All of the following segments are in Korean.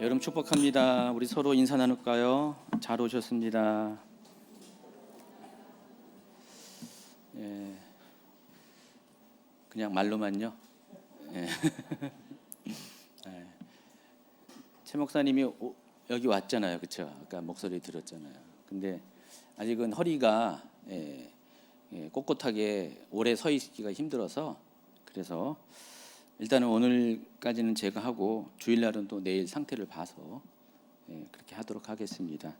여러분 축복합니다. 우리 서로 인사 나눌까요? 잘 오셨습니다. 예, 그냥 말로만요. 예. 예. 최 목사님이 여기 왔잖아요, 그렇죠? 아까 목소리 들었잖아요. 근데 아직은 허리가 꼿꼿하게 오래 서 있기가 힘들어서 그래서 일단은 오늘까지는 제가 하고 주일날은 또 내일 상태를 봐서 그렇게 하도록 하겠습니다.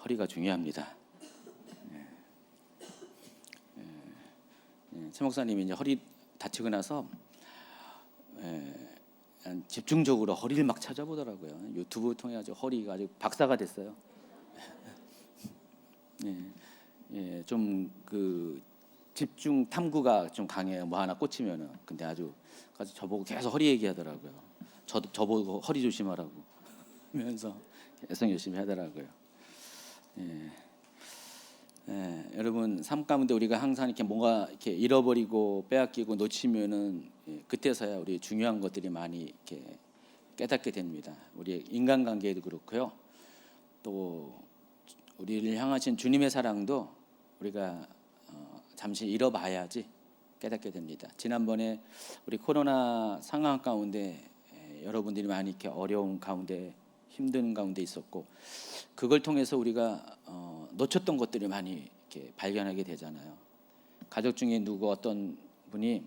허리가 중요합니다. 최 목사님이 이제 허리 다치고 나서 집중적으로 허리를 막 찾아보더라고요. 유튜브 통해 가지고 허리가 아주 박사가 됐어요. 좀 그 집중 탐구가 좀 강해요. 뭐 하나 꽂히면은. 근데 아주 저보고 계속 허리 얘기하더라고요. 저보고 허리 조심하라고 하면서 계속 열심히 하더라고요. 여러분 삶 가운데 우리가 항상 이렇게 뭔가 이렇게 잃어버리고 빼앗기고 놓치면은 그때서야 우리 중요한 것들이 많이 이렇게 깨닫게 됩니다. 우리 인간관계에도 그렇고요. 또 우리를 향하신 주님의 사랑도 우리가 잠시 잃어봐야지 깨닫게 됩니다. 지난번에 우리 코로나 상황 가운데 여러분들이 많이 이렇게 어려운 가운데 힘든 가운데 있었고 그걸 통해서 우리가 놓쳤던 것들이 많이 이렇게 발견하게 되잖아요. 가족 중에 누구 어떤 분이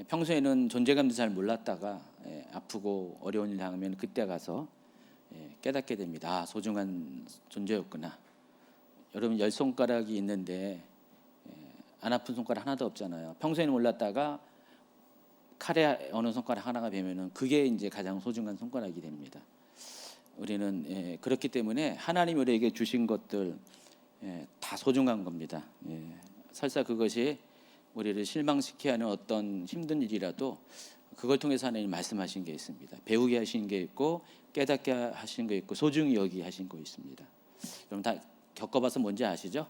평소에는 존재감도 잘 몰랐다가 아프고 어려운 일 당하면 그때 가서 깨닫게 됩니다. 아, 소중한 존재였구나. 여러분 10손가락이 있는데 안 아픈 손가락 하나도 없잖아요. 평소에는 몰랐다가 칼에 어느 손가락 하나가 되면은 그게 이제 가장 소중한 손가락이 됩니다. 우리는 그렇기 때문에 하나님이 우리에게 주신 것들 다 소중한 겁니다. 설사 그것이 우리를 실망시키게 하는 어떤 힘든 일이라도 그걸 통해서 하나님 말씀하신 게 있습니다. 배우게 하신 게 있고 깨닫게 하신 게 있고 소중히 여기 하신 거 있습니다. 여러분 다 겪어봐서 뭔지 아시죠?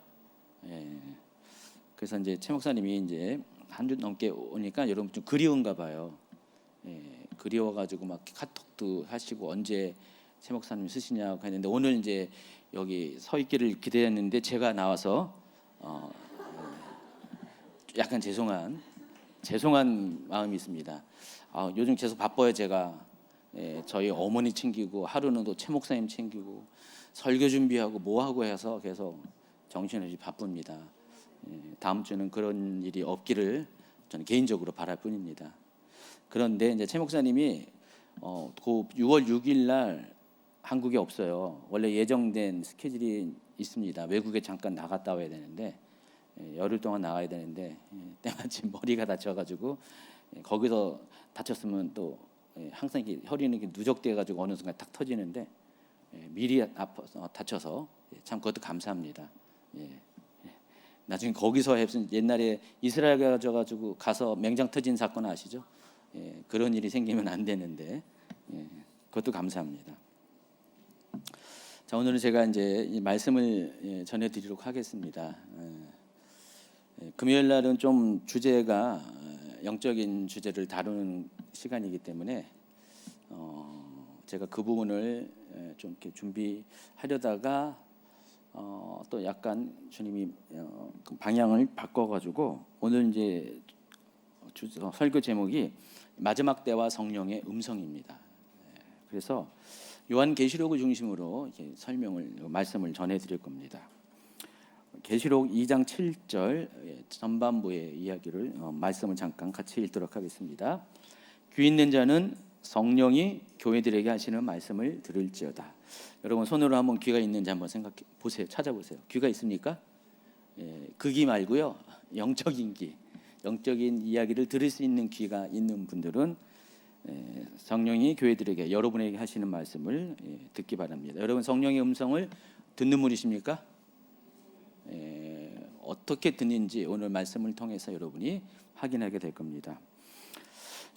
그래서 이제 최 목사님이 이제 한 주 넘게 오니까 여러분 좀 그리운가 봐요. 그리워가지고 막 카톡도 하시고 언제 최 목사님 쓰시냐고 했는데 오늘 이제 여기 서 있기를 기대했는데 제가 나와서 약간 죄송한 마음이 있습니다. 요즘 계속 바빠요. 제가 저희 어머니 챙기고 하루는 또 최 목사님 챙기고 설교 준비하고 뭐 하고 해서 계속 정신없이 바쁩니다. 다음 주는 그런 일이 없기를 저는 개인적으로 바랄 뿐입니다. 그런데 이제 최 목사님이 그 6월 6일 날 한국에 없어요. 원래 예정된 스케줄이 있습니다. 외국에 잠깐 나갔다 와야 되는데 열흘 동안 나가야 되는데 때마침 머리가 다쳐가지고 거기서 다쳤으면 또 항상 이렇게 허리는 이렇게 누적돼가지고 어느 순간 탁 터지는데 미리 다쳐서 참 그것도 감사합니다. 나중에 거기서 옛날에 이스라엘 가져가지고 가서 맹장 터진 사건 아시죠? 그런 일이 생기면 안 되는데 그것도 감사합니다. 자, 오늘은 제가 이제 이 말씀을 전해드리도록 하겠습니다. 금요일 날은 좀 주제가 영적인 주제를 다루는 시간이기 때문에 제가 그 부분을 좀 이렇게 준비하려다가 또 약간 주님이 방향을 바꿔가지고 오늘 이제 설교 제목이 마지막 때와 성령의 음성입니다. 그래서 요한계시록을 중심으로 이렇게 말씀을 전해드릴 겁니다. 계시록 2장 7절 전반부의 이야기를 말씀을 잠깐 같이 읽도록 하겠습니다. 귀 있는 자는 성령이 교회들에게 하시는 말씀을 들을지어다. 여러분 손으로 한번 귀가 있는지 한번 생각해 보세요. 찾아보세요. 귀가 있습니까? 그 귀 말고요. 영적인 귀, 영적인 이야기를 들을 수 있는 귀가 있는 분들은 성령이 교회들에게 여러분에게 하시는 말씀을 듣기 바랍니다. 여러분 성령의 음성을 듣는 분이십니까? 어떻게 듣는지 오늘 말씀을 통해서 여러분이 확인하게 될 겁니다.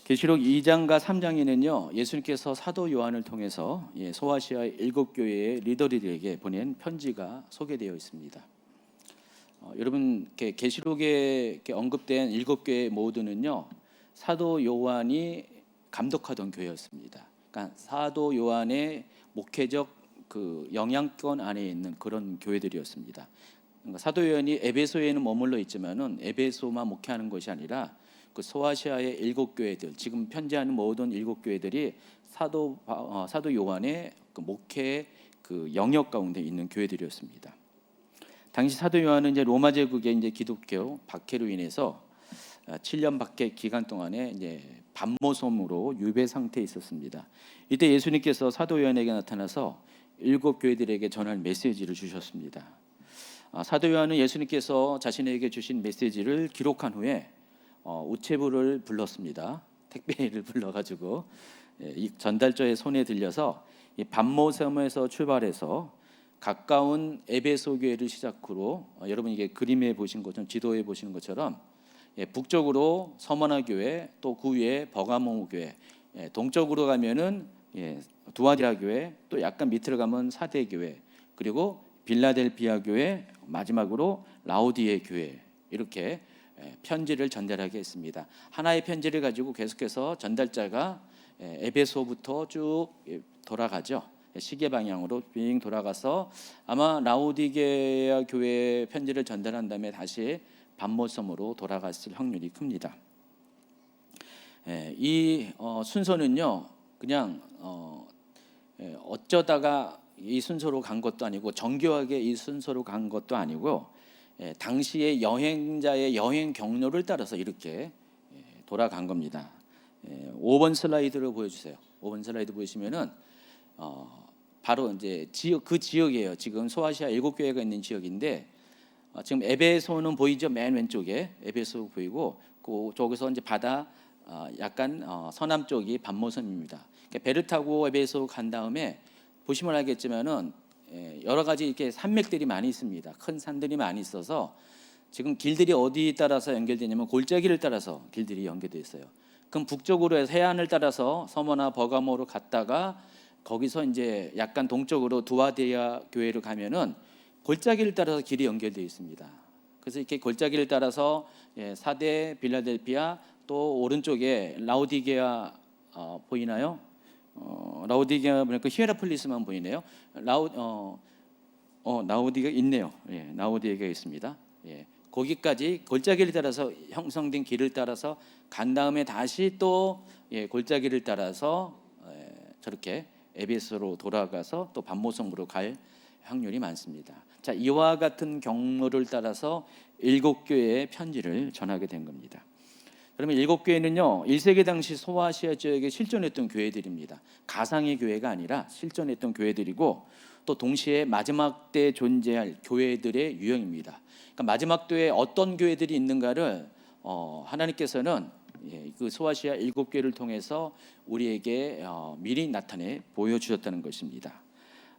계시록 2장과 3장에는요 예수님께서 사도 요한을 통해서 소아시아 7교회의 리더들에게 보낸 편지가 소개되어 있습니다. 여러분 계시록에 언급된 7교회 모두는요 사도 요한이 감독하던 교회였습니다. 그러니까 사도 요한의 목회적 그 영향권 안에 있는 그런 교회들이었습니다. 그러니까 사도 요한이 에베소에는 머물러 있지만은 에베소만 목회하는 것이 아니라 그 소아시아의 7교회들, 지금 편지하는 모든 7교회들이 사도 요한의 그 목회 그 영역 가운데 있는 교회들이었습니다. 당시 사도 요한은 이제 로마 제국의 이제 기독교 박해로 인해서 7년 밖의 기간 동안에 이제 반모섬으로 유배 상태에 있었습니다. 이때 예수님께서 사도 요한에게 나타나서 7교회들에게 전할 메시지를 주셨습니다. 사도 요한은 예수님께서 자신에게 주신 메시지를 기록한 후에 우체부를 불렀습니다. 택배를 불러가지고 이 전달자의 손에 들려서 이 반모섬에서 출발해서 가까운 에베소 교회를 시작으로 여러분 이게 그림에 보신 것처럼 지도에 보시는 것처럼 북쪽으로 서머나 교회, 또 그 위에 버가모 교회, 동쪽으로 가면은 두아디라 교회, 또 약간 밑으로 가면 사대 교회, 그리고 빌라델피아 교회, 마지막으로 라오디에 교회, 이렇게 편지를 전달하게 했습니다. 하나의 편지를 가지고 계속해서 전달자가 에베소부터 쭉 돌아가죠. 시계 방향으로 빙 돌아가서 아마 라오디게아 교회 편지를 전달한 다음에 다시 반모섬으로 돌아갔을 확률이 큽니다. 이 순서는요, 그냥 어쩌다가 이 순서로 간 것도 아니고 정교하게 이 순서로 간 것도 아니고 당시의 여행자의 여행 경로를 따라서 이렇게 돌아간 겁니다. 5번 슬라이드를 보여주세요. 5번 슬라이드 보시면은 바로 이제 그 지역이에요. 지금 소아시아 7교회가 있는 지역인데 지금 에베소는 보이죠? 맨 왼쪽에 에베소 보이고 저기서 이제 바다 약간 서남 쪽이 반모섬입니다. 그러니까 배를 타고 에베소 간 다음에 보시면 알겠지만은 여러 가지 이렇게 산맥들이 많이 있습니다. 큰 산들이 많이 있어서 지금 길들이 어디 따라서 연결되냐면 골짜기를 따라서 길들이 연결되어 있어요. 그럼 북쪽으로 해서 해안을 따라서 서머나 버가모로 갔다가 거기서 이제 약간 동쪽으로 두아디라 교회로 가면은 골짜기를 따라서 길이 연결되어 있습니다. 그래서 이렇게 골짜기를 따라서 사대, 빌라델피아, 또 오른쪽에 라오디게아 보이나요? 라오디게아 보니까 히에라폴리스만 보이네요. 라오디가 있네요. 라오디게가 있습니다. 거기까지 골짜기를 따라서 형성된 길을 따라서 간 다음에 다시 또 골짜기를 따라서 저렇게 에베소로 돌아가서 또 반모섬으로 갈 확률이 많습니다. 자, 이와 같은 경로를 따라서 7교회의 편지를 전하게 된 겁니다. 그러면 7교회는요 1세기 당시 소아시아 지역에 실존했던 교회들입니다. 가상의 교회가 아니라 실존했던 교회들이고 또 동시에 마지막 때 존재할 교회들의 유형입니다. 그러니까 마지막 때에 어떤 교회들이 있는가를 하나님께서는 그 소아시아 7교회를 통해서 우리에게 미리 나타내 보여주셨다는 것입니다.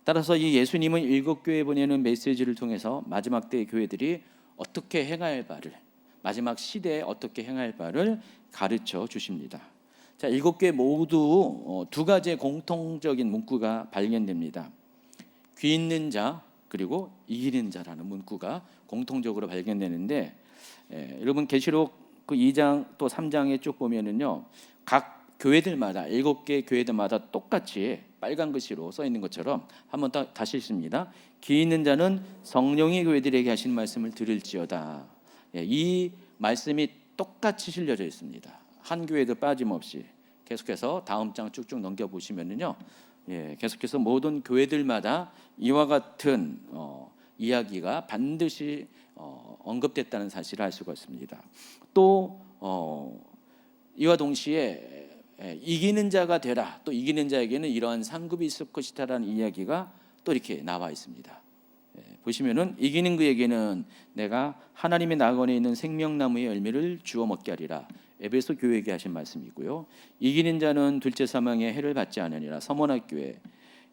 따라서 이 예수님은 7교회에 보내는 메시지를 통해서 마지막 때의 교회들이 어떻게 행할 바를, 마지막 시대에 어떻게 행할 바를 가르쳐 주십니다. 자, 7교회 모두 두 가지의 공통적인 문구가 발견됩니다. 귀 있는 자 그리고 이기는 자라는 문구가 공통적으로 발견되는데 여러분 계시록 그 2장 또 3장에 쭉 보면은요 각 교회들마다 7개 교회들마다 똑같이 빨간 글씨로 써 있는 것처럼 한번 다시 읽습니다. 귀 있는 자는 성령의 교회들에게 하신 말씀을 들을지어다. 이 말씀이 똑같이 실려져 있습니다. 한 교회도 빠짐없이. 계속해서 다음 장 쭉쭉 넘겨 보시면은요, 계속해서 모든 교회들마다 이와 같은 이야기가 반드시 언급됐다는 사실을 알 수가 있습니다. 또 이와 동시에 이기는 자가 되라. 또 이기는 자에게는 이러한 상급이 있을 것이다라는 이야기가 또 이렇게 나와 있습니다. 보시면은 이기는 그에게는 내가 하나님의 낙원에 있는 생명나무의 열매를 주워 먹게 하리라. 에베소 교회에게 하신 말씀이고요. 이기는 자는 둘째 사망의 해를 받지 않으리라. 서머나 교회.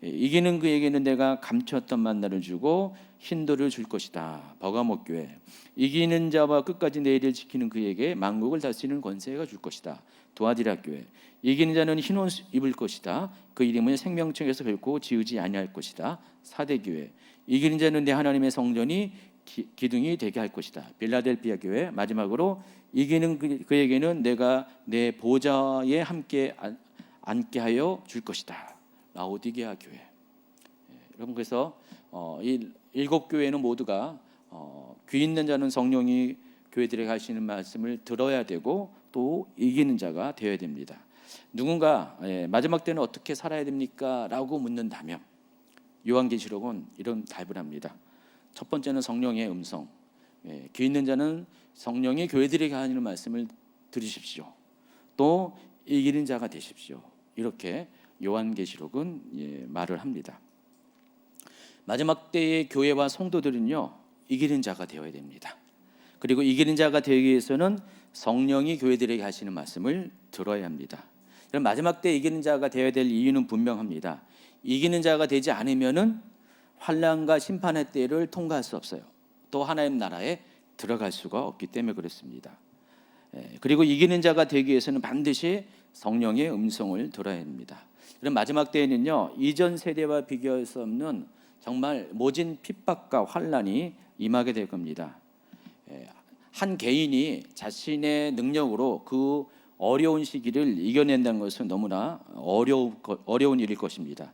이기는 그에게는 내가 감추었던 만나를 주고 흰돌을 줄 것이다. 버가모 교회. 이기는 자와 끝까지 내 일을 지키는 그에게 만국을 다스리는 권세가 줄 것이다. 두아디라 교회. 이기는 자는 흰 옷 입을 것이다. 그 이름은 생명책에서 결코 지우지 아니할 것이다. 사대 교회. 이기는 자는 내 하나님의 성전이 기둥이 되게 할 것이다. 빌라델피아 교회. 마지막으로 이기는 그에게는 내가 내 보좌에 함께 앉게 하여 줄 것이다. 라오디게아 교회. 여러분, 그래서 이 7교회는 모두가 귀 있는 자는 성령이 교회들에게 하시는 말씀을 들어야 되고 또 이기는 자가 되어야 됩니다. 누군가 마지막 때는 어떻게 살아야 됩니까? 라고 묻는다면 요한계시록은 이런 답을 합니다. 첫 번째는 성령의 음성. 귀 있는 자는 성령이 교회들에게 하시는 말씀을 들으십시오. 또 이기는 자가 되십시오. 이렇게 요한계시록은 말을 합니다. 마지막 때의 교회와 성도들은요, 이기는 자가 되어야 됩니다. 그리고 이기는 자가 되기 위해서는 성령이 교회들에게 하시는 말씀을 들어야 합니다. 그럼 마지막 때 이기는 자가 되어야 될 이유는 분명합니다. 이기는 자가 되지 않으면은 환난과 심판의 때를 통과할 수 없어요. 또 하나님 나라에 들어갈 수가 없기 때문에 그렇습니다. 그리고 이기는 자가 되기 위해서는 반드시 성령의 음성을 들어야 합니다. 그럼 마지막 때에는요, 이전 세대와 비교할 수 없는 정말 모진 핍박과 환난이 임하게 될 겁니다. 한 개인이 자신의 능력으로 그 어려운 시기를 이겨낸다는 것은 너무나 어려운 일일 것입니다.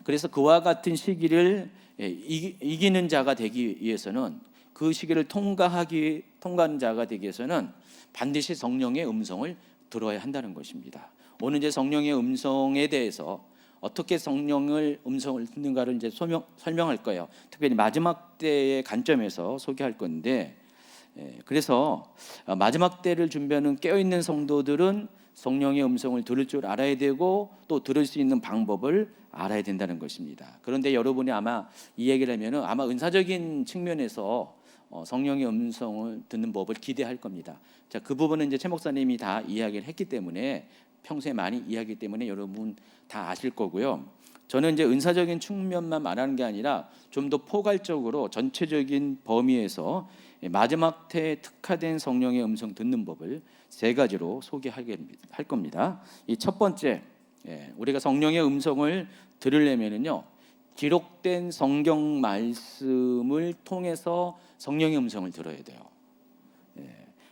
그래서 그와 같은 시기를 이기는 자가 되기 위해서는, 그 시기를 통과하는 자가 되기 위해서는 반드시 성령의 음성을 들어야 한다는 것입니다. 오늘 이제 성령의 음성에 대해서 어떻게 성령의 음성을 듣는가를 이제 설명할 거예요. 특별히 마지막 때의 관점에서 소개할 건데, 그래서 마지막 때를 준비하는 깨어있는 성도들은 성령의 음성을 들을 줄 알아야 되고 또 들을 수 있는 방법을 알아야 된다는 것입니다. 그런데 여러분이 아마 이 얘기를 하면은 아마 은사적인 측면에서 성령의 음성을 듣는 법을 기대할 겁니다. 자, 그 부분은 이제 최 목사님이 다 이야기를 했기 때문에, 평소에 많이 이야기하기 때문에 여러분 다 아실 거고요. 저는 이제 은사적인 측면만 말하는 게 아니라 좀 더 포괄적으로 전체적인 범위에서 마지막 때에 특화된 성령의 음성 듣는 법을 3가지로 소개할 겁니다. 이 첫 번째, 우리가 성령의 음성을 들으려면은요, 기록된 성경 말씀을 통해서 성령의 음성을 들어야 돼요.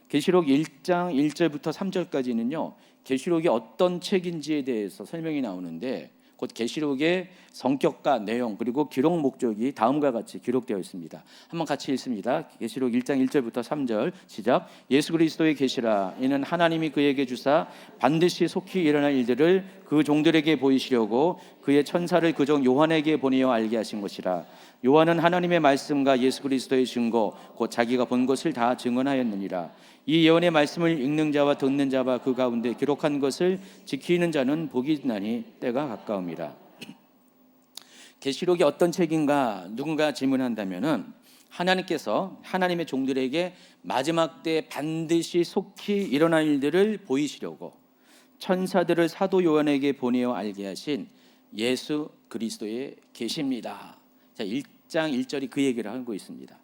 계시록 1장 1절부터 3절까지는요, 계시록이 어떤 책인지에 대해서 설명이 나오는데, 곧 계시록의 성격과 내용 그리고 기록 목적이 다음과 같이 기록되어 있습니다. 한번 같이 읽습니다. 계시록 1장 1절부터 3절 시작. 예수 그리스도의 계시라. 이는 하나님이 그에게 주사 반드시 속히 일어날 일들을 그 종들에게 보이시려고 그의 천사를 그종 요한에게 보내어 알게 하신 것이라. 요한은 하나님의 말씀과 예수 그리스도의 증거 곧 자기가 본 것을 다 증언하였느니라. 이 예언의 말씀을 읽는 자와 듣는 자와 그 가운데 기록한 것을 지키는 자는 복이 있나니 때가 가까움이라. 계시록이 어떤 책인가 누군가 질문한다면은, 하나님께서 하나님의 종들에게 마지막 때 반드시 속히 일어날 일들을 보이시려고 천사들을 사도 요한에게 보내어 알게 하신 예수 그리스도의 계시입니다. 자, 1장 1절이 그 얘기를 하고 있습니다.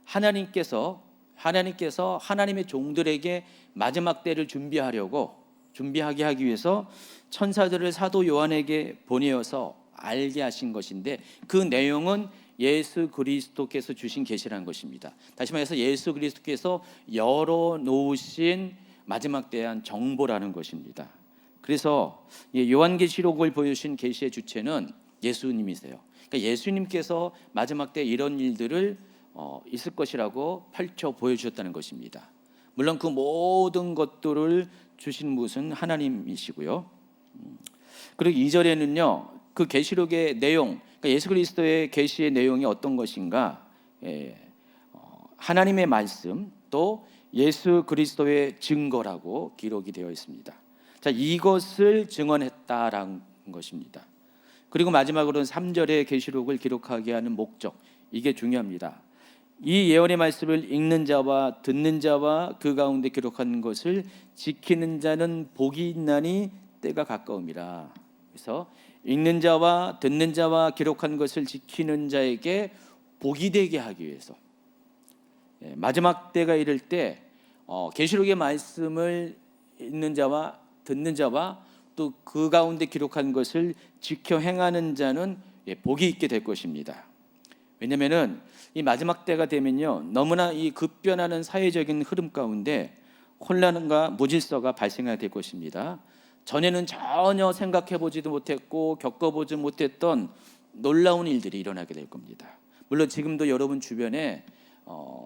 하나님께서 하나님의 종들에게 마지막 때를 준비하게 하기 위해서 천사들을 사도 요한에게 보내어서 알게 하신 것인데, 그 내용은 예수 그리스도께서 주신 계시라는 것입니다. 다시 말해서 예수 그리스도께서 열어놓으신 마지막 때에 대한 정보라는 것입니다. 그래서 요한계시록을 보여주신 계시의 주체는 예수님이세요. 그러니까 예수님께서 마지막 때 이런 일들을 있을 것이라고 펼쳐 보여주셨다는 것입니다. 물론 그 모든 것들을 주신 분은 하나님이시고요. 그리고 2절에는요, 그 계시록의 내용, 그러니까 예수 그리스도의 계시의 내용이 어떤 것인가, 하나님의 말씀 또 예수 그리스도의 증거라고 기록이 되어 있습니다. 자, 이것을 증언했다라는 것입니다. 그리고 마지막으로는 3절의 계시록을 기록하게 하는 목적, 이게 중요합니다. 이 예언의 말씀을 읽는 자와 듣는 자와 그 가운데 기록한 것을 지키는 자는 복이 있나니 때가 가까움이라. 그래서 읽는 자와 듣는 자와 기록한 것을 지키는 자에게 복이 되게 하기 위해서, 마지막 때가 이를 때 계시록의 말씀을 읽는 자와 듣는 자와 또 그 가운데 기록한 것을 지켜 행하는 자는 복이 있게 될 것입니다. 왜냐하면은 이 마지막 때가 되면요, 너무나 이 급변하는 사회적인 흐름 가운데 혼란과 무질서가 발생하게 될 것입니다. 전에는 전혀 생각해보지도 못했고 겪어보지 못했던 놀라운 일들이 일어나게 될 겁니다. 물론 지금도 여러분 주변에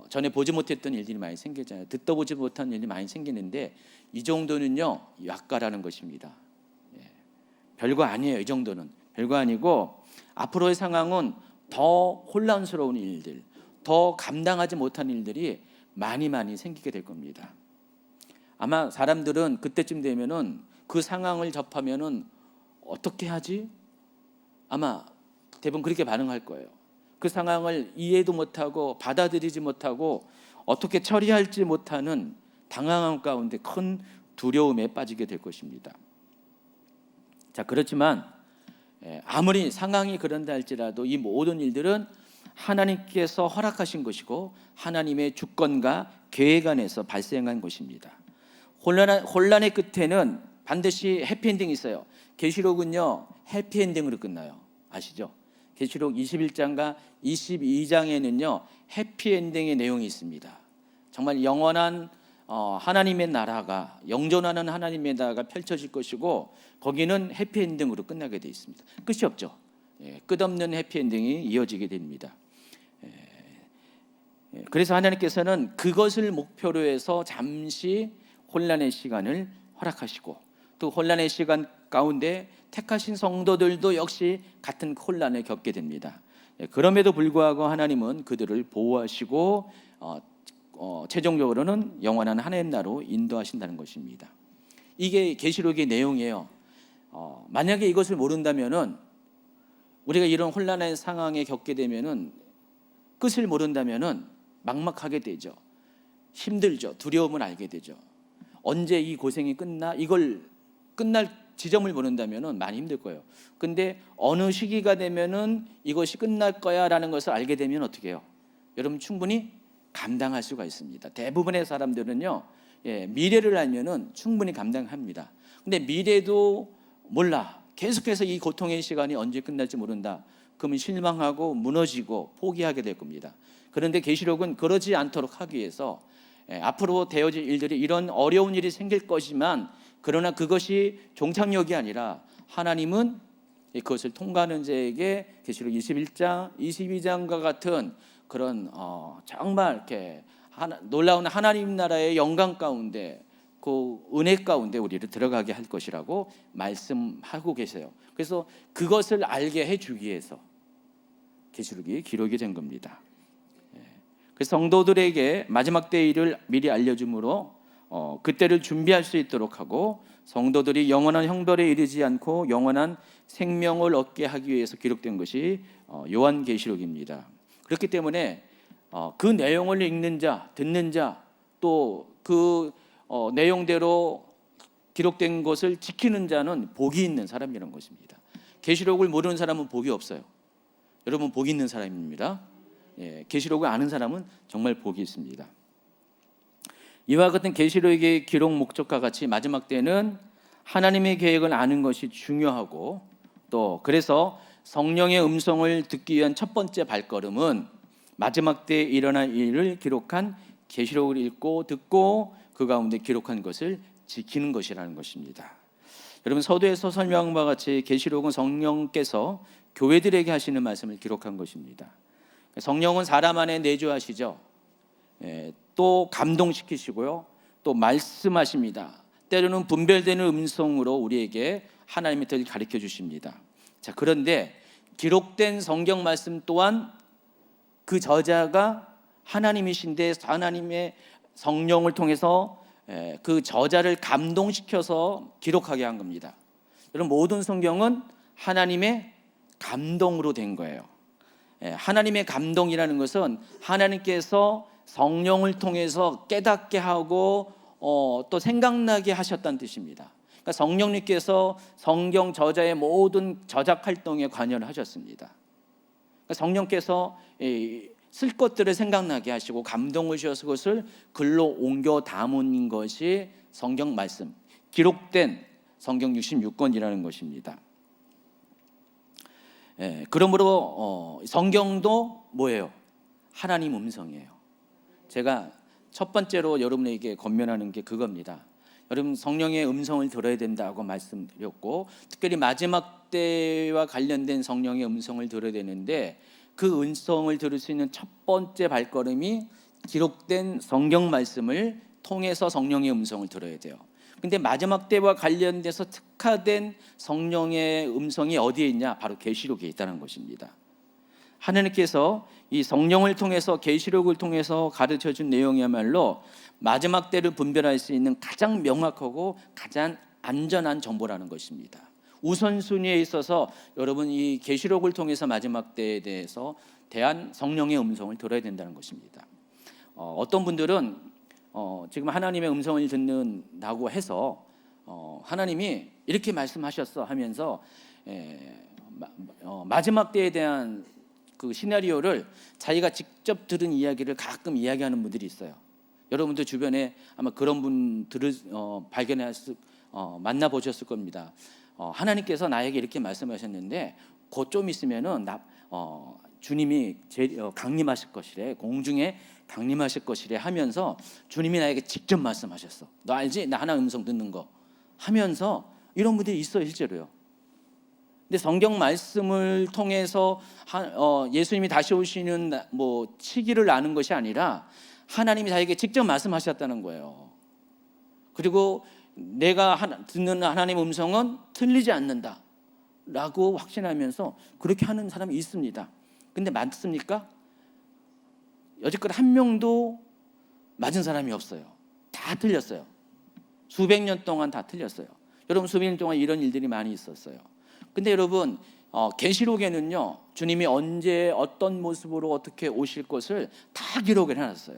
전에 보지 못했던 일들이 많이 생기잖아요. 듣도 보지 못한 일이 많이 생기는데 이 정도는요 약가라는 것입니다. 별거 아니에요. 이 정도는 별거 아니고 앞으로의 상황은 더 혼란스러운 일들, 더 감당하지 못한 일들이 많이 생기게 될 겁니다. 아마 사람들은 그때쯤 되면은 그 상황을 접하면은 어떻게 하지? 아마 대부분 그렇게 반응할 거예요. 그 상황을 이해도 못하고 받아들이지 못하고 어떻게 처리할지 못하는 당황함 가운데 큰 두려움에 빠지게 될 것입니다. 자, 그렇지만 아무리 상황이 그런다 할지라도 이 모든 일들은 하나님께서 허락하신 것이고 하나님의 주권과 계획 안에서 발생한 것입니다. 혼란의 끝에는 반드시 해피엔딩이 있어요. 계시록은요 해피엔딩으로 끝나요. 아시죠? 계시록 21장과 22장에는요 해피엔딩의 내용이 있습니다. 정말 영원한 하나님의 나라가, 영존하는 하나님의 나라가 펼쳐질 것이고 거기는 해피엔딩으로 끝나게 되어 있습니다. 끝이 없죠. 끝없는 해피엔딩이 이어지게 됩니다. 그래서 하나님께서는 그것을 목표로 해서 잠시 혼란의 시간을 허락하시고 또 혼란의 시간 가운데 택하신 성도들도 역시 같은 혼란을 겪게 됩니다. 그럼에도 불구하고 하나님은 그들을 보호하시고 최종적으로는 영원한 하나님 나라로 인도하신다는 것입니다. 이게 계시록의 내용이에요. 만약에 이것을 모른다면은 우리가 이런 혼란한 상황에 겪게 되면은 끝을 모른다면은 막막하게 되죠. 힘들죠. 두려움을 알게 되죠. 언제 이 고생이 끝나? 이걸 끝날 지점을 모른다면은 많이 힘들 거예요. 근데 어느 시기가 되면은 이것이 끝날 거야라는 것을 알게 되면 어떻게 해요? 여러분 충분히 감당할 수가 있습니다. 대부분의 사람들은요, 미래를 알면은 충분히 감당합니다. 근데 미래도 몰라. 계속해서 이 고통의 시간이 언제 끝날지 모른다. 그러면 실망하고 무너지고 포기하게 될 겁니다. 그런데 계시록은 그러지 않도록 하기 위해서 앞으로 되어질 일들이 이런 어려운 일이 생길 것이지만 그러나 그것이 종착역이 아니라 하나님은 그것을 통과하는 자에게 계시록 21장, 22장과 같은 그런 정말 이렇게 놀라운 하나님 나라의 영광 가운데 그 은혜 가운데 우리를 들어가게 할 것이라고 말씀하고 계세요. 그래서 그것을 알게 해주기 위해서 계시록이 기록이 된 겁니다. 그래서 성도들에게 마지막 때의 일을 미리 알려줌으로 그때를 준비할 수 있도록 하고 성도들이 영원한 형벌에 이르지 않고 영원한 생명을 얻게 하기 위해서 기록된 것이 요한계시록입니다. 그렇기 때문에 그 내용을 읽는 자, 듣는 자, 또 그 내용대로 기록된 것을 지키는 자는 복이 있는 사람이라는 것입니다. 계시록을 모르는 사람은 복이 없어요. 여러분 복이 있는 사람입니다. 계시록을 아는 사람은 정말 복이 있습니다. 이와 같은 계시록의 기록 목적과 같이 마지막 때는 하나님의 계획을 아는 것이 중요하고 또 그래서 성령의 음성을 듣기 위한 첫 번째 발걸음은 마지막 때에 일어날 일을 기록한 계시록을 읽고 듣고 그 가운데 기록한 것을 지키는 것이라는 것입니다. 여러분 서두에서 설명한 바와 같이 계시록은 성령께서 교회들에게 하시는 말씀을 기록한 것입니다. 성령은 사람 안에 내주하시죠. 또 감동시키시고요. 또 말씀하십니다. 때로는 분별되는 음성으로 우리에게 하나님의 뜻을 가르쳐 주십니다. 자, 그런데 기록된 성경 말씀 또한 그 저자가 하나님이신데 하나님의 성령을 통해서 그 저자를 감동시켜서 기록하게 한 겁니다. 여러분 모든 성경은 하나님의 감동으로 된 거예요. 하나님의 감동이라는 것은 하나님께서 성령을 통해서 깨닫게 하고 또 생각나게 하셨다는 뜻입니다. 그러니까 성령님께서 성경 저자의 모든 저작 활동에 관여를 하셨습니다. 그러니까 성령께서 쓸 것들을 생각나게 하시고 감동을 주셔서 그것을 글로 옮겨 담은 것이 성경 말씀, 기록된 성경 66권이라는 것입니다. 그러므로 성경도 뭐예요? 하나님 음성이에요. 제가 첫 번째로 여러분에게 권면하는 게 그겁니다. 여러분 성령의 음성을 들어야 된다고 말씀드렸고, 특별히 마지막 때와 관련된 성령의 음성을 들어야 되는데, 그 음성을 들을 수 있는 첫 번째 발걸음이 기록된 성경 말씀을 통해서 성령의 음성을 들어야 돼요. 근데 마지막 때와 관련돼서 특화된 성령의 음성이 어디에 있냐? 바로 계시록에 있다는 것입니다. 하나님께서 이 성령을 통해서, 계시록을 통해서 가르쳐 준 내용이야말로 마지막 때를 분별할 수 있는 가장 명확하고 가장 안전한 정보라는 것입니다. 우선순위에 있어서 여러분 이 계시록을 통해서 마지막 때에 대해서 대한 성령의 음성을 들어야 된다는 것입니다. 어떤 분들은 지금 하나님의 음성을 듣는다고 해서 하나님이 이렇게 말씀하셨어 하면서 마지막 때에 대한 그 시나리오를 자기가 직접 들은 이야기를 가끔 이야기하는 분들이 있어요. 여러분들 주변에 아마 그런 분들을 만나보셨을 겁니다. 하나님께서 나에게 이렇게 말씀하셨는데 곧 좀 있으면은 주님이 강림하실 것이래, 공중에 강림하실 것이래 하면서 주님이 나에게 직접 말씀하셨어. 너 알지? 나 하나님 음성 듣는 거 하면서 이런 분들이 있어요, 실제로요. 근데 성경 말씀을 통해서 예수님이 다시 오시는 시기를 아는 것이 아니라 하나님이 자기에게 직접 말씀하셨다는 거예요. 그리고 내가 듣는 하나님의 음성은 틀리지 않는다 라고 확신하면서 그렇게 하는 사람이 있습니다. 근데 맞습니까? 여지껏 한 명도 맞은 사람이 없어요. 다 틀렸어요. 수백 년 동안 다 틀렸어요. 여러분, 수백 년 동안 이런 일들이 많이 있었어요. 근데 여러분, 계시록에는요, 주님이 언제 어떤 모습으로 어떻게 오실 것을 다 기록을 해놨어요.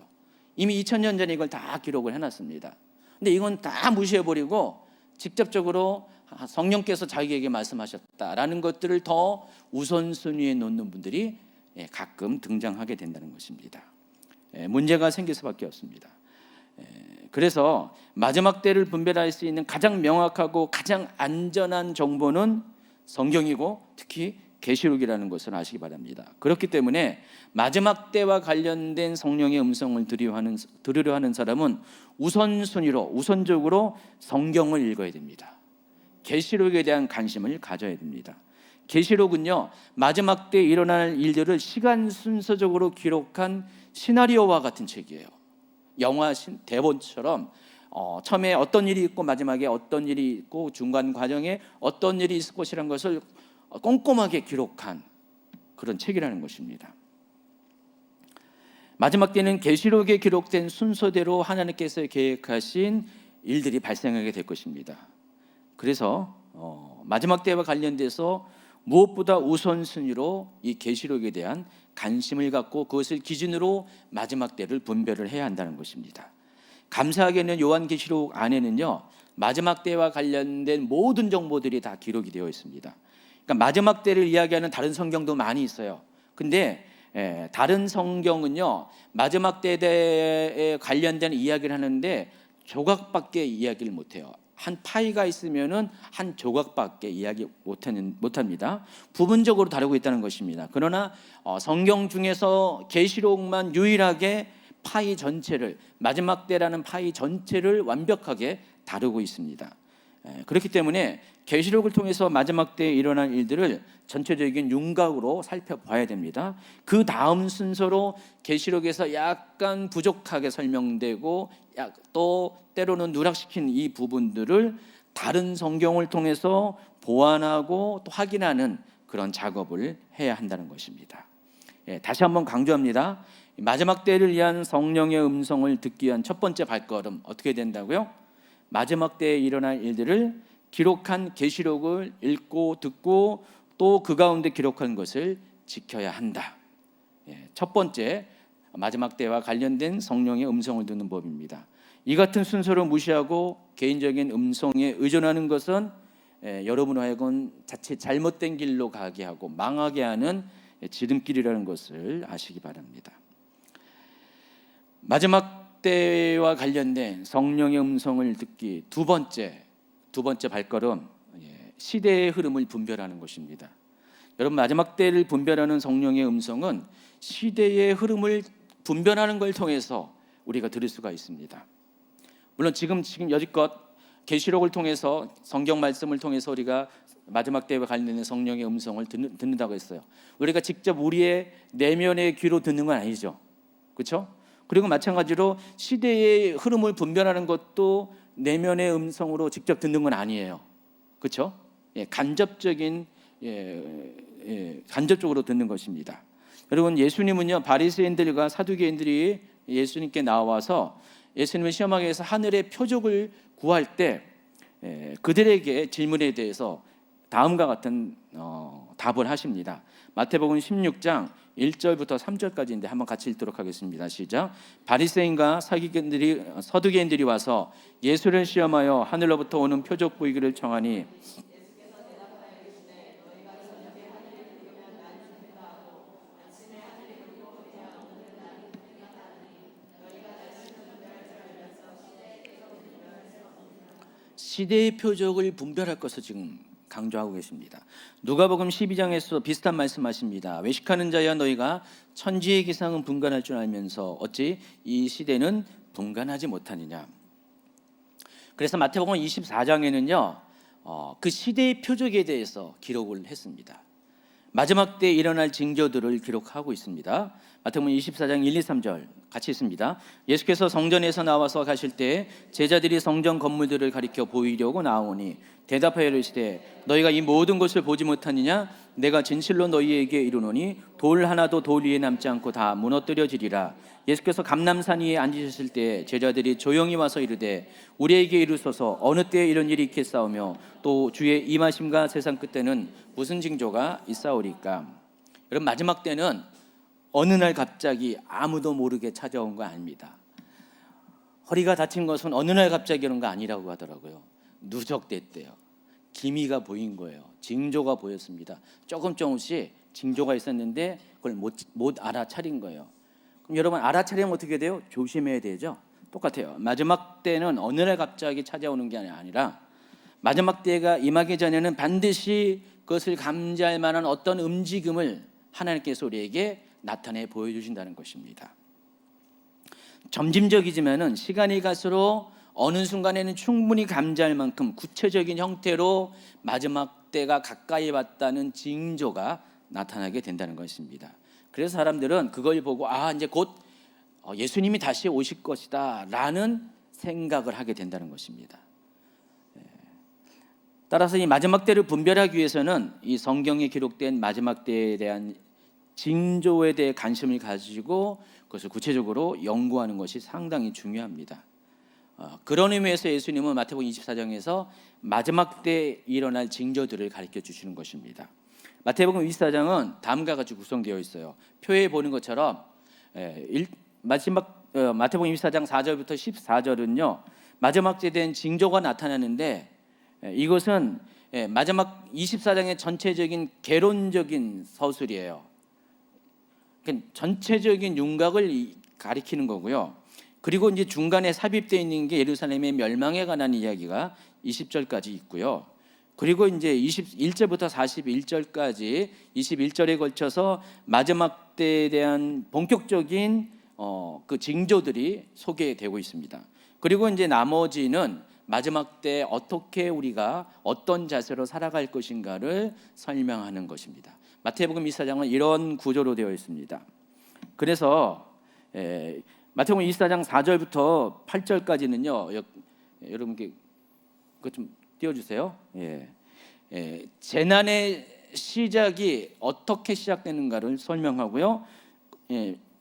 이미 2000년 전에 이걸 다 기록을 해놨습니다. 근데 이건 다 무시해버리고 직접적으로 성령께서 자기에게 말씀하셨다라는 것들을 더 우선순위에 놓는 분들이 가끔 등장하게 된다는 것입니다. 문제가 생길 수밖에 없습니다. 그래서 마지막 때를 분별할 수 있는 가장 명확하고 가장 안전한 정보는 성경이고 특히 계시록이라는 것을 아시기 바랍니다. 그렇기 때문에 마지막 때와 관련된 성령의 음성을 들으려 하는 사람은 우선적으로 성경을 읽어야 됩니다. 계시록에 대한 관심을 가져야 됩니다. 계시록은요, 마지막 때 일어날 일들을 시간 순서적으로 기록한 시나리오와 같은 책이에요. 영화 대본처럼 처음에 어떤 일이 있고 마지막에 어떤 일이 있고 중간 과정에 어떤 일이 있을 것이라는 것을 꼼꼼하게 기록한 그런 책이라는 것입니다. 마지막 때는 계시록에 기록된 순서대로 하나님께서 계획하신 일들이 발생하게 될 것입니다. 그래서 마지막 때와 관련돼서 무엇보다 우선순위로 이 계시록에 대한 관심을 갖고 그것을 기준으로 마지막 때를 분별을 해야 한다는 것입니다. 감사하게는 요한계시록 안에는요, 마지막 때와 관련된 모든 정보들이 다 기록이 되어 있습니다. 그러니까 마지막 때를 이야기하는 다른 성경도 많이 있어요. 근데 다른 성경은요, 마지막 때에 관련된 이야기를 하는데 조각밖에 이야기를 못해요. 한 파이가 있으면은 한 조각밖에 이야기 못합니다. 부분적으로 다루고 있다는 것입니다. 그러나 성경 중에서 계시록만 유일하게 파이 전체를, 마지막 때라는 파이 전체를 완벽하게 다루고 있습니다. 그렇기 때문에 계시록을 통해서 마지막 때에 일어날 일들을 전체적인 윤곽으로 살펴봐야 됩니다. 그 다음 순서로 계시록에서 약간 부족하게 설명되고 또 때로는 누락시킨 이 부분들을 다른 성경을 통해서 보완하고 또 확인하는 그런 작업을 해야 한다는 것입니다. 다시 한번 강조합니다. 마지막 때를 위한 성령의 음성을 듣기 위한 첫 번째 발걸음 어떻게 된다고요? 마지막 때에 일어날 일들을 기록한 계시록을 읽고 듣고 또 그 가운데 기록한 것을 지켜야 한다. 첫 번째, 마지막 때와 관련된 성령의 음성을 듣는 법입니다. 이 같은 순서를 무시하고 개인적인 음성에 의존하는 것은 여러분을 하여금 자칫 잘못된 길로 가게 하고 망하게 하는 지름길이라는 것을 아시기 바랍니다. 마지막 때와 관련된 성령의 음성을 듣기 두 번째 발걸음, 시대의 흐름을 분별하는 것입니다. 여러분, 마지막 때를 분별하는 성령의 음성은 시대의 흐름을 분별하는 걸 통해서 우리가 들을 수가 있습니다. 물론 지금 여지껏 계시록을 통해서 성경 말씀을 통해서 우리가 마지막 때에 관련된 성령의 음성을 듣는다고 했어요. 우리가 직접 우리의 내면의 귀로 듣는 건 아니죠. 그렇죠? 그리고 마찬가지로 시대의 흐름을 분별하는 것도 내면의 음성으로 직접 듣는 건 아니에요. 그렇죠? 간접적인 간접적으로 듣는 것입니다. 여러분, 예수님은요 바리새인들과 사두개인들이 예수님께 나와서 예수님을 시험하기 위해서 하늘의 표적을 구할 때 그들에게 질문에 대해서 다음과 같은 답을 하십니다. 마태복음 16장 1절부터 3절까지인데 한번 같이 읽도록 하겠습니다. 시작. 바리새인과 서두개인들이 와서 예수를 시험하여 하늘로부터 오는 표적 보이기를 청하니 시대의 표적을 분별할 것을 지금 강조하고 계십니다. 누가복음 12장에서 비슷한 말씀하십니다. 외식하는 자야 너희가 천지의 기상은 분간할 줄 알면서 어찌 이 시대는 분간하지 못하느냐. 그래서 마태복음 24장에는요 그 시대의 표적에 대해서 기록을 했습니다. 마지막 때 일어날 징조들을 기록하고 있습니다. 마태복음 24장 1, 2, 3절 같이 있습니다. 예수께서 성전에서 나와서 가실 때 제자들이 성전 건물들을 가리켜 보이려고 나오니 대답하여 이르시되 너희가 이 모든 것을 보지 못하느냐? 내가 진실로 너희에게 이르노니 돌 하나도 돌 위에 남지 않고 다 무너뜨려지리라. 예수께서 감람산 위에 앉으셨을 때 제자들이 조용히 와서 이르되 우리에게 이르소서 어느 때에 이런 일이 있겠사오며 또 주의 임하심과 세상 끝에는 무슨 징조가 있사오리까. 여러분, 마지막 때는 어느 날 갑자기 아무도 모르게 찾아온 거 아닙니다. 허리가 다친 것은 어느 날 갑자기 이런 거 아니라고 하더라고요. 누적됐대요. 기미가 보인 거예요. 징조가 보였습니다. 조금씩 징조가 있었는데 그걸 못 알아차린 거예요. 그럼 여러분, 알아차리면 어떻게 돼요? 조심해야 되죠. 똑같아요. 마지막 때는 어느 날 갑자기 찾아오는 게 아니라 마지막 때가 임하기 전에는 반드시 그것을 감지할 만한 어떤 움직임을 하나님께서 우리에게 나타내 보여주신다는 것입니다. 점진적이지만은 시간이 갈수록 어느 순간에는 충분히 감지할 만큼 구체적인 형태로 마지막 때가 가까이 왔다는 징조가 나타나게 된다는 것입니다. 그래서 사람들은 그걸 보고 이제 곧 예수님이 다시 오실 것이다 라는 생각을 하게 된다는 것입니다. 따라서 이 마지막 때를 분별하기 위해서는 이 성경에 기록된 마지막 때에 대한 징조에 대해 관심을 가지고 그것을 구체적으로 연구하는 것이 상당히 중요합니다. 그런 의미에서 예수님은 마태복음 24장에서 마지막 때 일어날 징조들을 가르쳐 주시는 것입니다. 마태복음 24장은 다음과 같이 구성되어 있어요. 표에 보는 것처럼 마태복음 24장 4절부터 14절은요 마지막 때에 대한 징조가 나타나는데 이것은 마지막 24장의 전체적인 개론적인 서술이에요. 그러니까 전체적인 윤곽을 가리키는 거고요. 그리고 이제 중간에 삽입되어 있는 게 예루살렘의 멸망에 관한 이야기가 20절까지 있고요. 그리고 이제 21절부터 41절까지 21절에 걸쳐서 마지막 때에 대한 본격적인 그 징조들이 소개되고 있습니다. 그리고 이제 나머지는 마지막 때 어떻게 우리가 어떤 자세로 살아갈 것인가를 설명하는 것입니다. 마태복음 24장은 이런 구조로 되어 있습니다. 그래서 마태복음 24장 4절부터 8절까지는요. 여러분 그거 좀 띄워주세요. 재난의 시작이 어떻게 시작되는가를 설명하고요.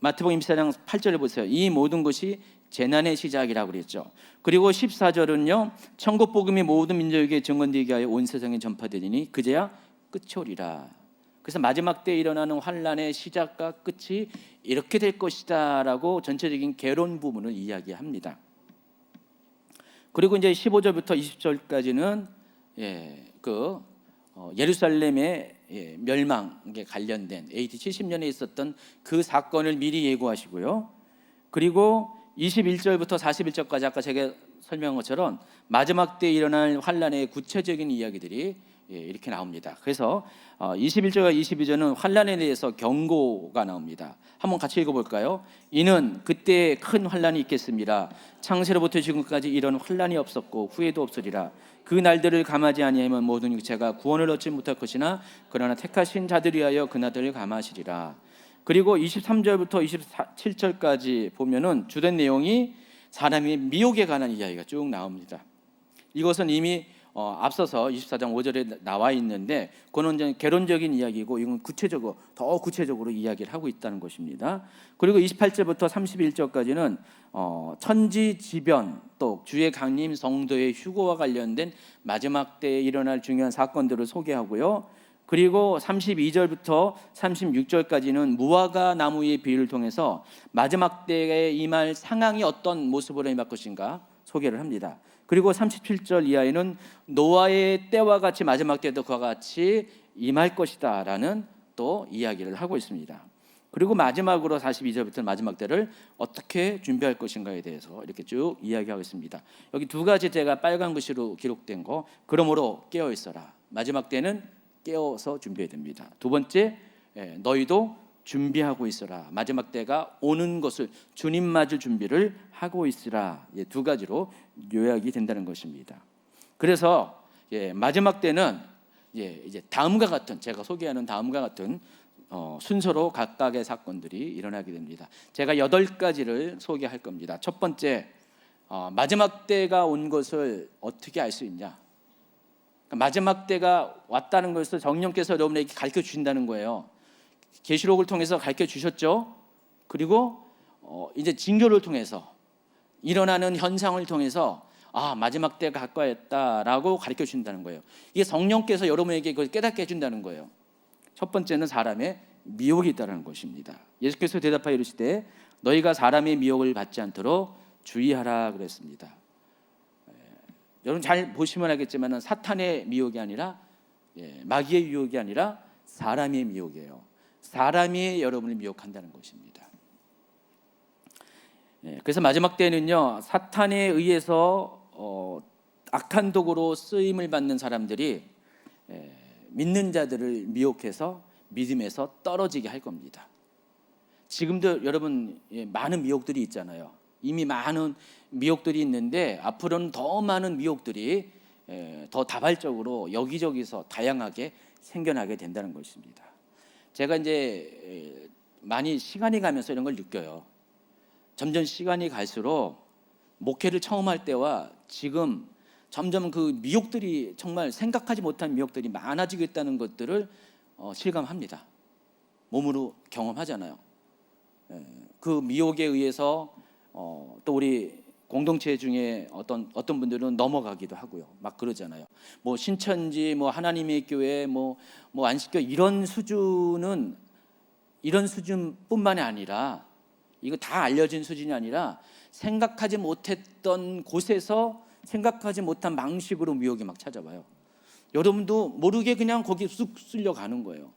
마태복음 24장 8절을 보세요. 이 모든 것이 재난의 시작이라고 그랬죠. 그리고 14절은요. 천국 복음이 모든 민족에게 증언되게 하여 온 세상에 전파되리니 그제야 끝이 오리라. 그래서 마지막 때 일어나는 환란의 시작과 끝이 이렇게 될 것이다라고 전체적인 개론 부분을 이야기합니다. 그리고 이제 15절부터 20절까지는 예루살렘의 멸망에 관련된 AD 70년에 있었던 그 사건을 미리 예고하시고요. 그리고 21절부터 41절까지 아까 제가 설명한 것처럼 마지막 때 일어날 환란의 구체적인 이야기들이 이렇게 나옵니다. 그래서 21절과 22절은 환난에 대해서 경고가 나옵니다. 한번 같이 읽어볼까요? 이는 그때 큰 환난이 있겠습니다. 창세로부터 지금까지 이런 환난이 없었고 후에도 없으리라. 그 날들을 감하지 아니하면 모든 육체가 구원을 얻지 못할 것이나 그러나 택하신 자들이하여 그 날들을 감하시리라. 그리고 23절부터 27절까지 보면은 주된 내용이 사람이 미혹에 관한 이야기가 쭉 나옵니다. 이것은 이미 앞서서 24장 5절에 나와 있는데 그건 이제 개론적인 이야기고 이건 구체적으로 더 구체적으로 이야기를 하고 있다는 것입니다. 그리고 28절부터 31절까지는 천지지변 또 주의 강림 성도의 휴거와 관련된 마지막 때에 일어날 중요한 사건들을 소개하고요. 그리고 32절부터 36절까지는 무화과 나무의 비유를 통해서 마지막 때에 임할 상황이 어떤 모습으로 임할 것인가 소개를 합니다. 그리고 37절 이하에는 노아의 때와 같이 마지막 때도 그와 같이 임할 것이다 라는 또 이야기를 하고 있습니다. 그리고 마지막으로 42절부터 마지막 때를 어떻게 준비할 것인가에 대해서 이렇게 쭉 이야기하고 있습니다. 여기 두 가지 제가 빨간 글씨로 기록된 거, 그러므로 깨어 있어라. 마지막 때는 깨어서 준비해야 됩니다. 두 번째, 너희도 준비하고 있어라. 마지막 때가 오는 것을 주님 맞을 준비를 하고 있으라. 두 가지로 요약이 된다는 것입니다. 그래서 마지막 때는 이제 다음과 같은, 제가 소개하는 다음과 같은 순서로 각각의 사건들이 일어나게 됩니다. 제가 8가지를 소개할 겁니다. 첫 번째, 마지막 때가 온 것을 어떻게 알 수 있냐? 마지막 때가 왔다는 것을 성령께서 여러분에게 가르쳐 주신다는 거예요. 계시록을 통해서 가르쳐 주셨죠. 그리고 이제 징조를 통해서 일어나는 현상을 통해서 마지막 때가 가까웠다라고 가르쳐 주신다는 거예요. 이게 성령께서 여러분에게 그걸 깨닫게 해준다는 거예요. 첫 번째는 사람의 미혹이 있다는 것입니다. 예수께서 대답하여 이르시되 너희가 사람의 미혹을 받지 않도록 주의하라 그랬습니다. 여러분 잘 보시면 알겠지만 사탄의 미혹이 아니라 마귀의 유혹이 아니라 사람의 미혹이에요. 사람이 여러분을 미혹한다는 것입니다. 그래서 마지막 때는요, 사탄에 의해서 악한 도구로 쓰임을 받는 사람들이 믿는 자들을 미혹해서 믿음에서 떨어지게 할 겁니다. 지금도 여러분 많은 미혹들이 있잖아요. 이미 많은 미혹들이 있는데 앞으로는 더 많은 미혹들이 더 다발적으로 여기저기서 다양하게 생겨나게 된다는 것입니다. 제가 이제 많이 시간이 가면서 이런 걸 느껴요. 점점 시간이 갈수록 목회를 처음 할 때와 지금 점점 그 미혹들이 정말 생각하지 못한 미혹들이 많아지고 있다는 것들을 실감합니다. 몸으로 경험하잖아요. 그 미혹에 의해서 또 우리 공동체 중에 어떤 분들은 넘어가기도 하고요. 막 그러잖아요. 뭐 신천지, 뭐 하나님의 교회, 뭐 안식교 이런 수준뿐만이 아니라 이거 다 알려진 수준이 아니라 생각하지 못했던 곳에서 생각하지 못한 방식으로 미혹이 막 찾아와요. 여러분도 모르게 그냥 거기 쑥 쓸려가는 거예요.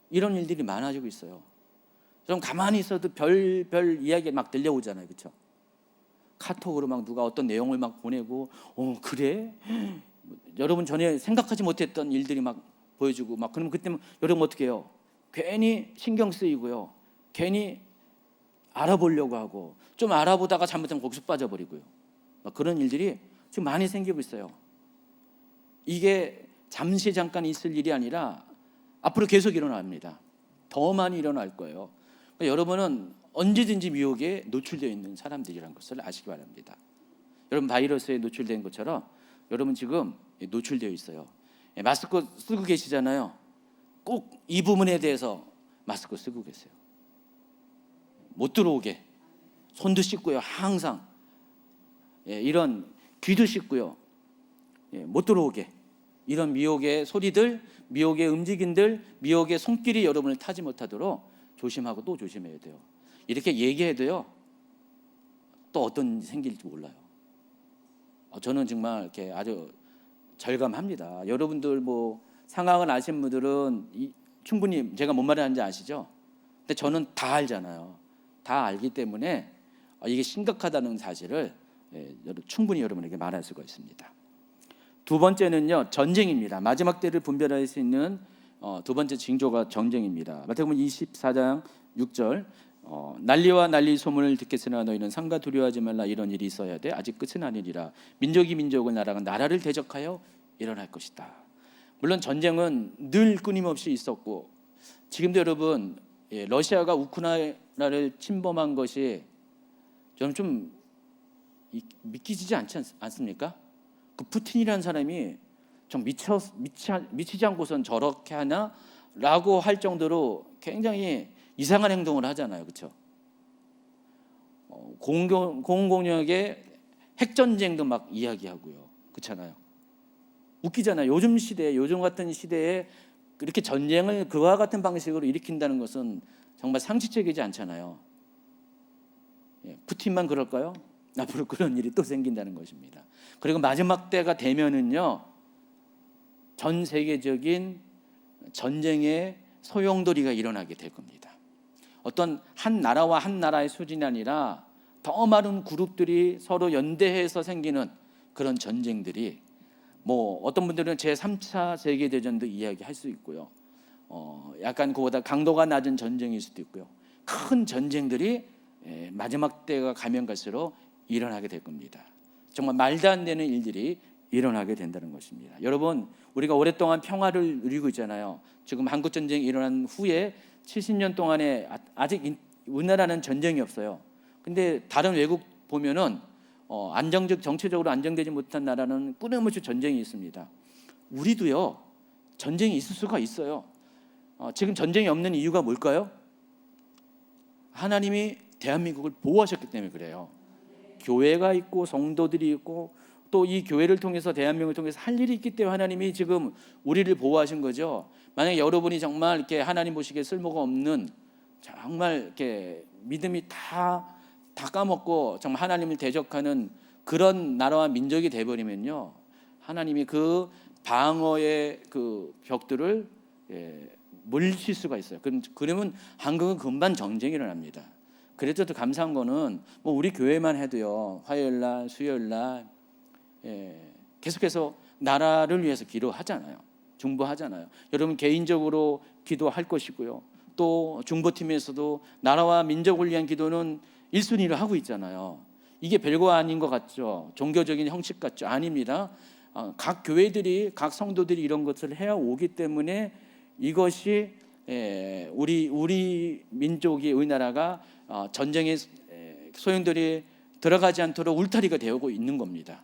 이런 일들이 많아지고 있어요. 좀 가만히 있어도 별 이야기 막 들려오잖아요, 그렇죠? 카톡으로 막 누가 어떤 내용을 막 보내고, 그래? 여러분 전에 생각하지 못했던 일들이 막 보여주고, 막 그러면 그때 여러분 어떻게 해요? 괜히 신경 쓰이고요, 괜히 알아보려고 하고, 좀 알아보다가 잘못하면 거기서 빠져버리고요. 막 그런 일들이 지금 많이 생기고 있어요. 이게 잠시 잠깐 있을 일이 아니라 앞으로 계속 일어납니다. 더 많이 일어날 거예요. 그러니까 여러분은 언제든지 미혹에 노출되어 있는 사람들이라는 것을 아시기 바랍니다. 여러분 바이러스에 노출된 것처럼 여러분 지금 노출되어 있어요. 마스크 쓰고 계시잖아요. 꼭 이 부분에 대해서 마스크 쓰고 계세요. 못 들어오게 손도 씻고요. 항상 이런 귀도 씻고요. 못 들어오게 이런 미혹의 소리들, 미혹의 움직임들, 미혹의 손길이 여러분을 타지 못하도록 조심하고 또 조심해야 돼요. 이렇게 얘기해도요, 또 어떤 일이 생길지 몰라요. 저는 정말 이렇게 아주 절감합니다. 여러분들 뭐 상황을 아신 분들은 충분히 제가 뭔 말하는지 아시죠? 근데 저는 다 알잖아요. 다 알기 때문에 이게 심각하다는 사실을 충분히 여러분에게 말할 수가 있습니다. 두 번째는요, 전쟁입니다. 마지막 때를 분별할 수 있는 두 번째 징조가 전쟁입니다. 마태복음 24장 6절, 난리와 난리 소문을 듣겠으나 너희는 상가 두려워하지 말라. 이런 일이 있어야 돼. 아직 끝은 아니리라. 민족이 민족을, 나라가 나라를 대적하여 일어날 것이다. 물론 전쟁은 늘 끊임없이 있었고, 지금도 여러분, 러시아가 우크라이나를 침범한 것이 저는 좀 믿기지 않지 않습니까? 그 푸틴이라는 사람이 좀 미치지 않고선 저렇게 하나라고 할 정도로 굉장히 이상한 행동을 하잖아요, 그렇죠? 공공공역의 핵전쟁도 막 이야기하고요, 그렇잖아요. 웃기잖아요. 요즘 같은 시대에 그렇게 전쟁을 그와 같은 방식으로 일으킨다는 것은 정말 상식적이지 않잖아요. 푸틴만 그럴까요? 앞으로 그런 일이 또 생긴다는 것입니다. 그리고 마지막 때가 되면은요, 전 세계적인 전쟁의 소용돌이가 일어나게 될 겁니다. 어떤 한 나라와 한 나라의 수준이 아니라 더 많은 그룹들이 서로 연대해서 생기는 그런 전쟁들이, 뭐 어떤 분들은 제3차 세계대전도 이야기할 수 있고요, 약간 그보다 강도가 낮은 전쟁일 수도 있고요, 큰 전쟁들이 마지막 때가 가면 갈수록 일어나게 될 겁니다. 정말 말도 안 되는 일들이 일어나게 된다는 것입니다. 여러분, 우리가 오랫동안 평화를 누리고 있잖아요. 지금 한국전쟁이 일어난 후에 70년 동안에 아직 우리나라는 전쟁이 없어요. 근데 다른 외국 보면은 정치적으로 안정되지 못한 나라는 끊임없이 전쟁이 있습니다. 우리도요, 전쟁이 있을 수가 있어요. 지금 전쟁이 없는 이유가 뭘까요? 하나님이 대한민국을 보호하셨기 때문에 그래요. 교회가 있고 성도들이 있고 또 이 교회를 통해서 대한민국을 통해서 할 일이 있기 때문에 하나님이 지금 우리를 보호하신 거죠. 만약에 여러분이 정말 이렇게 하나님 보시기에 쓸모가 없는, 정말 이렇게 믿음이 다 까먹고 정말 하나님을 대적하는 그런 나라와 민족이 돼버리면요, 하나님이 그 방어의 그 벽들을 물리칠 수가 있어요. 그러면 한국은 금방 전쟁이 일어납니다. 그래도 더 감사한 거는 뭐 우리 교회만 해도요, 화요일 날, 수요일 날 계속해서 나라를 위해서 기도하잖아요. 중보하잖아요. 여러분 개인적으로 기도할 것이고요, 또 중보팀에서도 나라와 민족을 위한 기도는 1순위를 하고 있잖아요. 이게 별거 아닌 것 같죠? 종교적인 형식 같죠? 아닙니다. 각 교회들이, 각 성도들이 이런 것을 해오기 때문에 이것이 우리 민족이, 우리나라가 전쟁의 소용돌이 들어가지 않도록 울타리가 되고 있는 겁니다.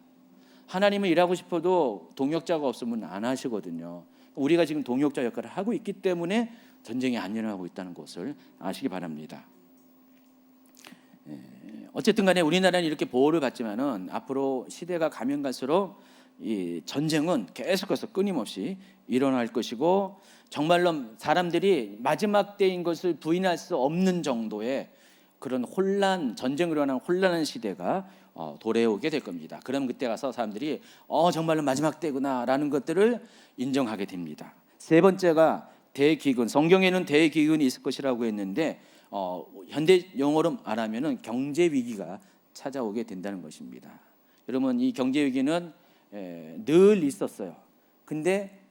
하나님은 일하고 싶어도 동역자가 없으면 안 하시거든요. 우리가 지금 동역자 역할을 하고 있기 때문에 전쟁이 안 일어나고 있다는 것을 아시기 바랍니다. 어쨌든 간에 우리나라는 이렇게 보호를 받지만은 앞으로 시대가 가면 갈수록 이 전쟁은 계속해서 끊임없이 일어날 것이고, 정말로 사람들이 마지막 때인 것을 부인할 수 없는 정도의 그런 전쟁으로 인한 혼란한 시대가 도래오게 될 겁니다. 그럼 그때 가서 사람들이 정말로 마지막 때구나라는 것들을 인정하게 됩니다. 세 번째가 대기근. 성경에는 대기근이 있을 것이라고 했는데 현대 용어로 말하면은 경제 위기가 찾아오게 된다는 것입니다. 여러분, 이 경제 위기는 늘 있었어요. 근데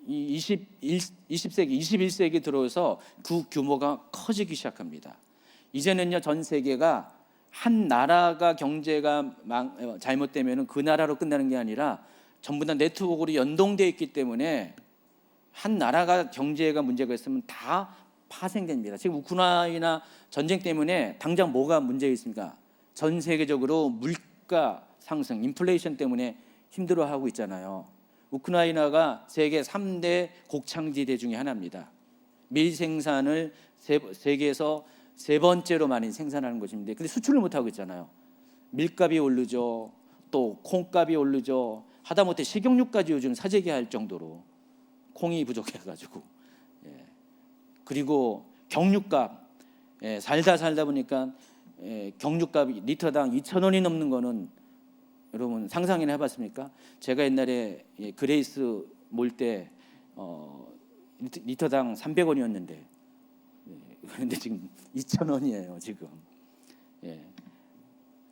이 20세기, 21세기 들어서 그 규모가 커지기 시작합니다. 이제는요, 전 세계가 한 나라가 경제가 잘못되면 그 나라로 끝나는 게 아니라 전부 다 네트워크로 연동되어 있기 때문에 한 나라가 경제가 문제가 있으면 다 파생됩니다. 지금 우크라이나 전쟁 때문에 당장 뭐가 문제가 있습니까? 전 세계적으로 물가 상승, 인플레이션 때문에 힘들어하고 있잖아요. 우크라이나가 세계 3대 곡창지대 중에 하나입니다. 밀 생산을 세계에서 세 번째로 많이 생산하는 것인데, 근데 수출을 못하고 있잖아요. 밀값이 오르죠, 또 콩값이 오르죠, 하다못해 식용유까지 요즘 사재기할 정도로 콩이 부족해가지고, 그리고 경유값, 살다 보니까 경유값이 리터당 2,000원이 넘는 거는 여러분 상상이나 해봤습니까? 제가 옛날에 그레이스 몰 때 리터당 300원이었는데 그런데 지금 2,000원이에요. 지금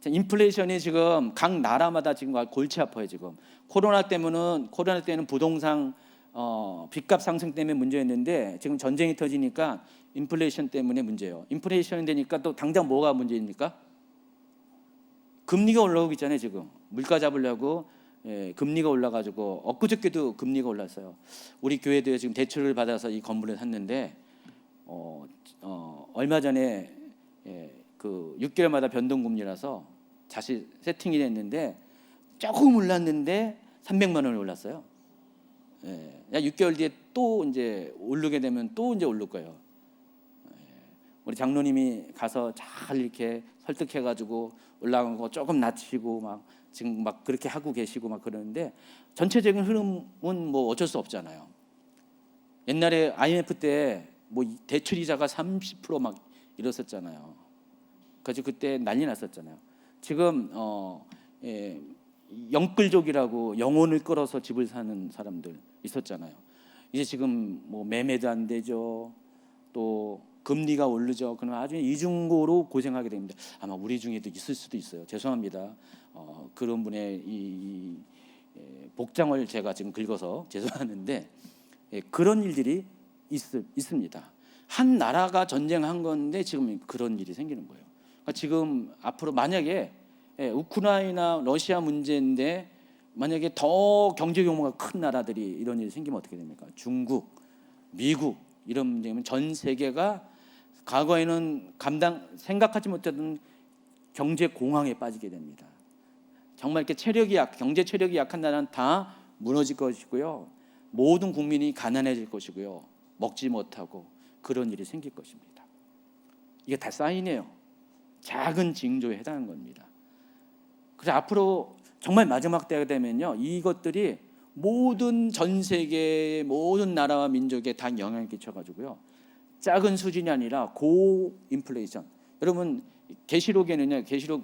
인플레이션이 지금 각 나라마다 지금 골치 아파요. 지금 코로나 때는 부동산 빚값 상승 때문에 문제였는데 지금 전쟁이 터지니까 인플레이션 때문에 문제예요. 인플레이션이 되니까 또 당장 뭐가 문제입니까? 금리가 올라오고 있잖아요. 지금 물가 잡으려고 금리가 올라가지고 엊그저께도 금리가 올랐어요. 우리 교회도 지금 대출을 받아서 이 건물을 샀는데 얼마 전에 그 6개월마다 변동금리라서 다시 세팅이 됐는데 조금 올랐는데 300만 원이 올랐어요. 6개월 뒤에 또 이제 오르게 되면 또 이제 오를 거예요. 우리 장로님이 가서 잘 이렇게 설득해가지고 올라간 거 조금 낮추고 막 지금 막 그렇게 하고 계시고 막 그러는데 전체적인 흐름은 뭐 어쩔 수 없잖아요. 옛날에 IMF 때 뭐 대출 이자가 30%막 이랬었잖아요. 그래서 그때 난리 났었잖아요. 지금 영끌족이라고 영혼을 끌어서 집을 사는 사람들 있었잖아요. 이제 지금 뭐 매매도 안 되죠. 또 금리가 오르죠. 그럼 아주 이중고로 고생하게 됩니다. 아마 우리 중에도 있을 수도 있어요. 죄송합니다. 그런 분의 이 복장을 제가 지금 긁어서 죄송하는데 그런 일들이 있습니다. 한 나라가 전쟁한 건데 지금 그런 일이 생기는 거예요. 그러니까 지금 앞으로 만약에 우크라이나 러시아 문제인데 만약에 더 경제 규모가 큰 나라들이 이런 일이 생기면 어떻게 됩니까? 중국, 미국 이런 문제면 전 세계가 과거에는 생각하지 못했던 경제 공황에 빠지게 됩니다. 정말 이렇게 경제 체력이 약한 나라는 다 무너질 것이고요. 모든 국민이 가난해질 것이고요. 먹지 못하고 그런 일이 생길 것입니다. 이게 다 사인이에요. 작은 징조에 해당하는 겁니다. 그래서 앞으로 정말 마지막 때가 되면요, 이것들이 모든 전 세계 모든 나라와 민족에 다 영향을 끼쳐가지고요, 작은 수준이 아니라 고인플레이션. 여러분 계시록에는요, 계시록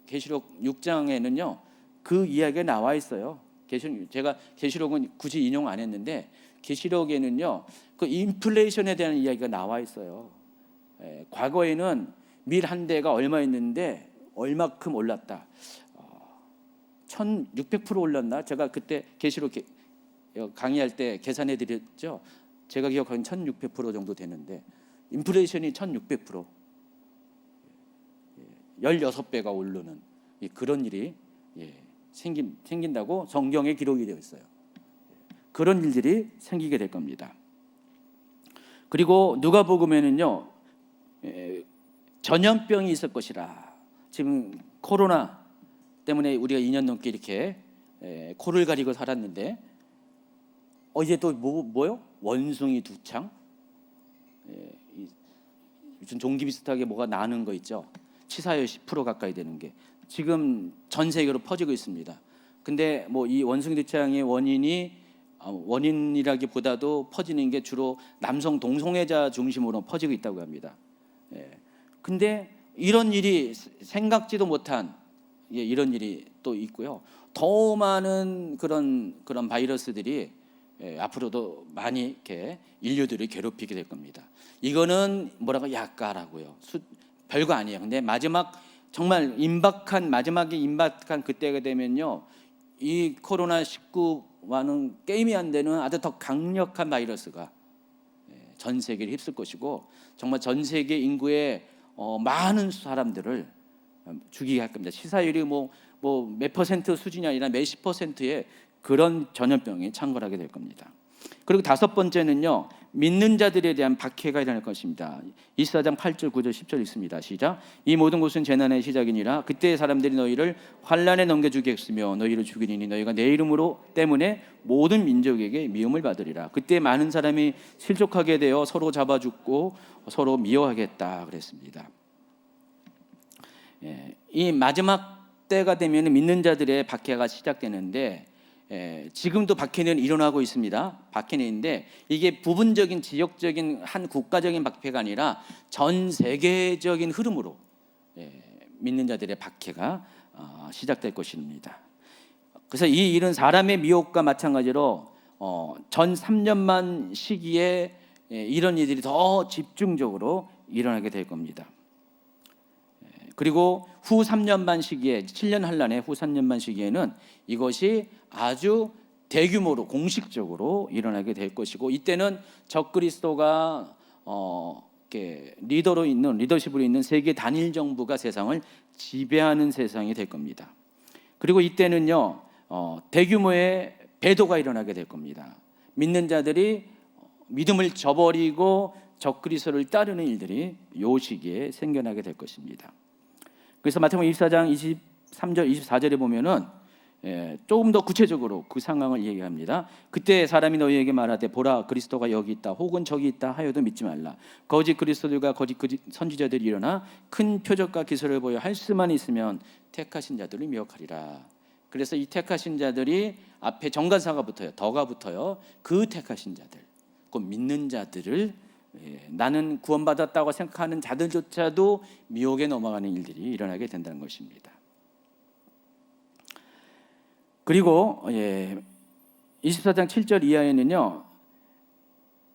6장에는요 그 이야기가 나와 있어요. 제가 계시록은 굳이 인용 안 했는데 계시록에는요 그 인플레이션에 대한 이야기가 나와 있어요. 과거에는 밀 한 대가 얼마였는데 얼마큼 올랐다. 1600% 올랐나? 제가 그때 계시록 강의할 때 계산해 드렸죠. 제가 기억하기엔 1600% 정도 되는데 인플레이션이 1600%, 16배가 오르는 그런 일이 생긴다고 성경에 기록이 되어 있어요. 그런 일들이 생기게 될 겁니다. 그리고 누가복음에는요 전염병이 있을 것이라. 지금 코로나 때문에 우리가 2년 넘게 이렇게 코를 가리고 살았는데 이제 또 뭐요? 원숭이 두창, 무슨 종기 비슷하게 뭐가 나는 거 있죠. 치사율 10% 가까이 되는 게 지금 전 세계로 퍼지고 있습니다. 근데 뭐 이 원숭이 두창의 원인이라기보다도 퍼지는 게 주로 남성 동성애자 중심으로 퍼지고 있다고 합니다. 근데 이런 일이 생각지도 못한 이런 일이 또 있고요. 더 많은 그런 바이러스들이 앞으로도 많이 이렇게 인류들을 괴롭히게 될 겁니다. 이거는 뭐라고 약가라고요. 별거 아니에요. 근데 정말 마지막에 임박한 그때가 되면요, 이 코로나19와는 게임이 안 되는 아주 더 강력한 바이러스가 전 세계를 휩쓸 것이고 정말 전 세계 인구의 많은 사람들을 죽이게 할 겁니다. 치사율이 뭐 몇 퍼센트 수준이 아니라 몇십 퍼센트의 그런 전염병이 창궐하게 될 겁니다. 그리고 다섯 번째는요, 믿는 자들에 대한 박해가 일어날 것입니다. 이사장 8절 9절 10절 있습니다. 시작. 이 모든 것은 재난의 시작이니라. 그때 사람들이 너희를 환난에 넘겨주겠으며 너희를 죽이리니 너희가 내 이름으로 때문에 모든 민족에게 미움을 받으리라. 그때 많은 사람이 실족하게 되어 서로 잡아 죽고 서로 미워하겠다 그랬습니다. 이 마지막 때가 되면 믿는 자들의 박해가 시작되는데 지금도 박해는 일어나고 있습니다. 박해는 있는데 이게 부분적인 지역적인 한 국가적인 박해가 아니라 전 세계적인 흐름으로 믿는 자들의 박해가 시작될 것입니다. 그래서 이 일은 사람의 미혹과 마찬가지로 전 3년만 시기에 이런 일들이 더 집중적으로 일어나게 될 겁니다. 그리고 후 3년 반 시기에 7년 환란의 후 3년 반 시기에는 이것이 아주 대규모로 공식적으로 일어나게 될 것이고, 이때는 적그리스도가 이렇게 리더십으로 있는 세계 단일 정부가 세상을 지배하는 세상이 될 겁니다. 그리고 이때는요 대규모의 배도가 일어나게 될 겁니다. 믿는 자들이 믿음을 저버리고 적그리스도를 따르는 일들이 이 시기에 생겨나게 될 것입니다. 그래서 마태복음 24장 23절 24절에 보면은 조금 더 구체적으로 그 상황을 얘기합니다. 그때 사람이 너희에게 말하되 보라 그리스도가 여기 있다 혹은 저기 있다 하여도 믿지 말라. 거짓 그리스도들과 거짓 선지자들이 일어나 큰 표적과 기술을 보여 할 수만 있으면 택하신 자들을 미혹하리라. 그래서 이 택하신 자들이 앞에 정관사가 붙어요. 더가 붙어요. 그 택하신 자들, 그 믿는 자들을 나는 구원받았다고 생각하는 자들조차도 미혹에 넘어가는 일들이 일어나게 된다는 것입니다. 그리고 24장 7절 이하에는요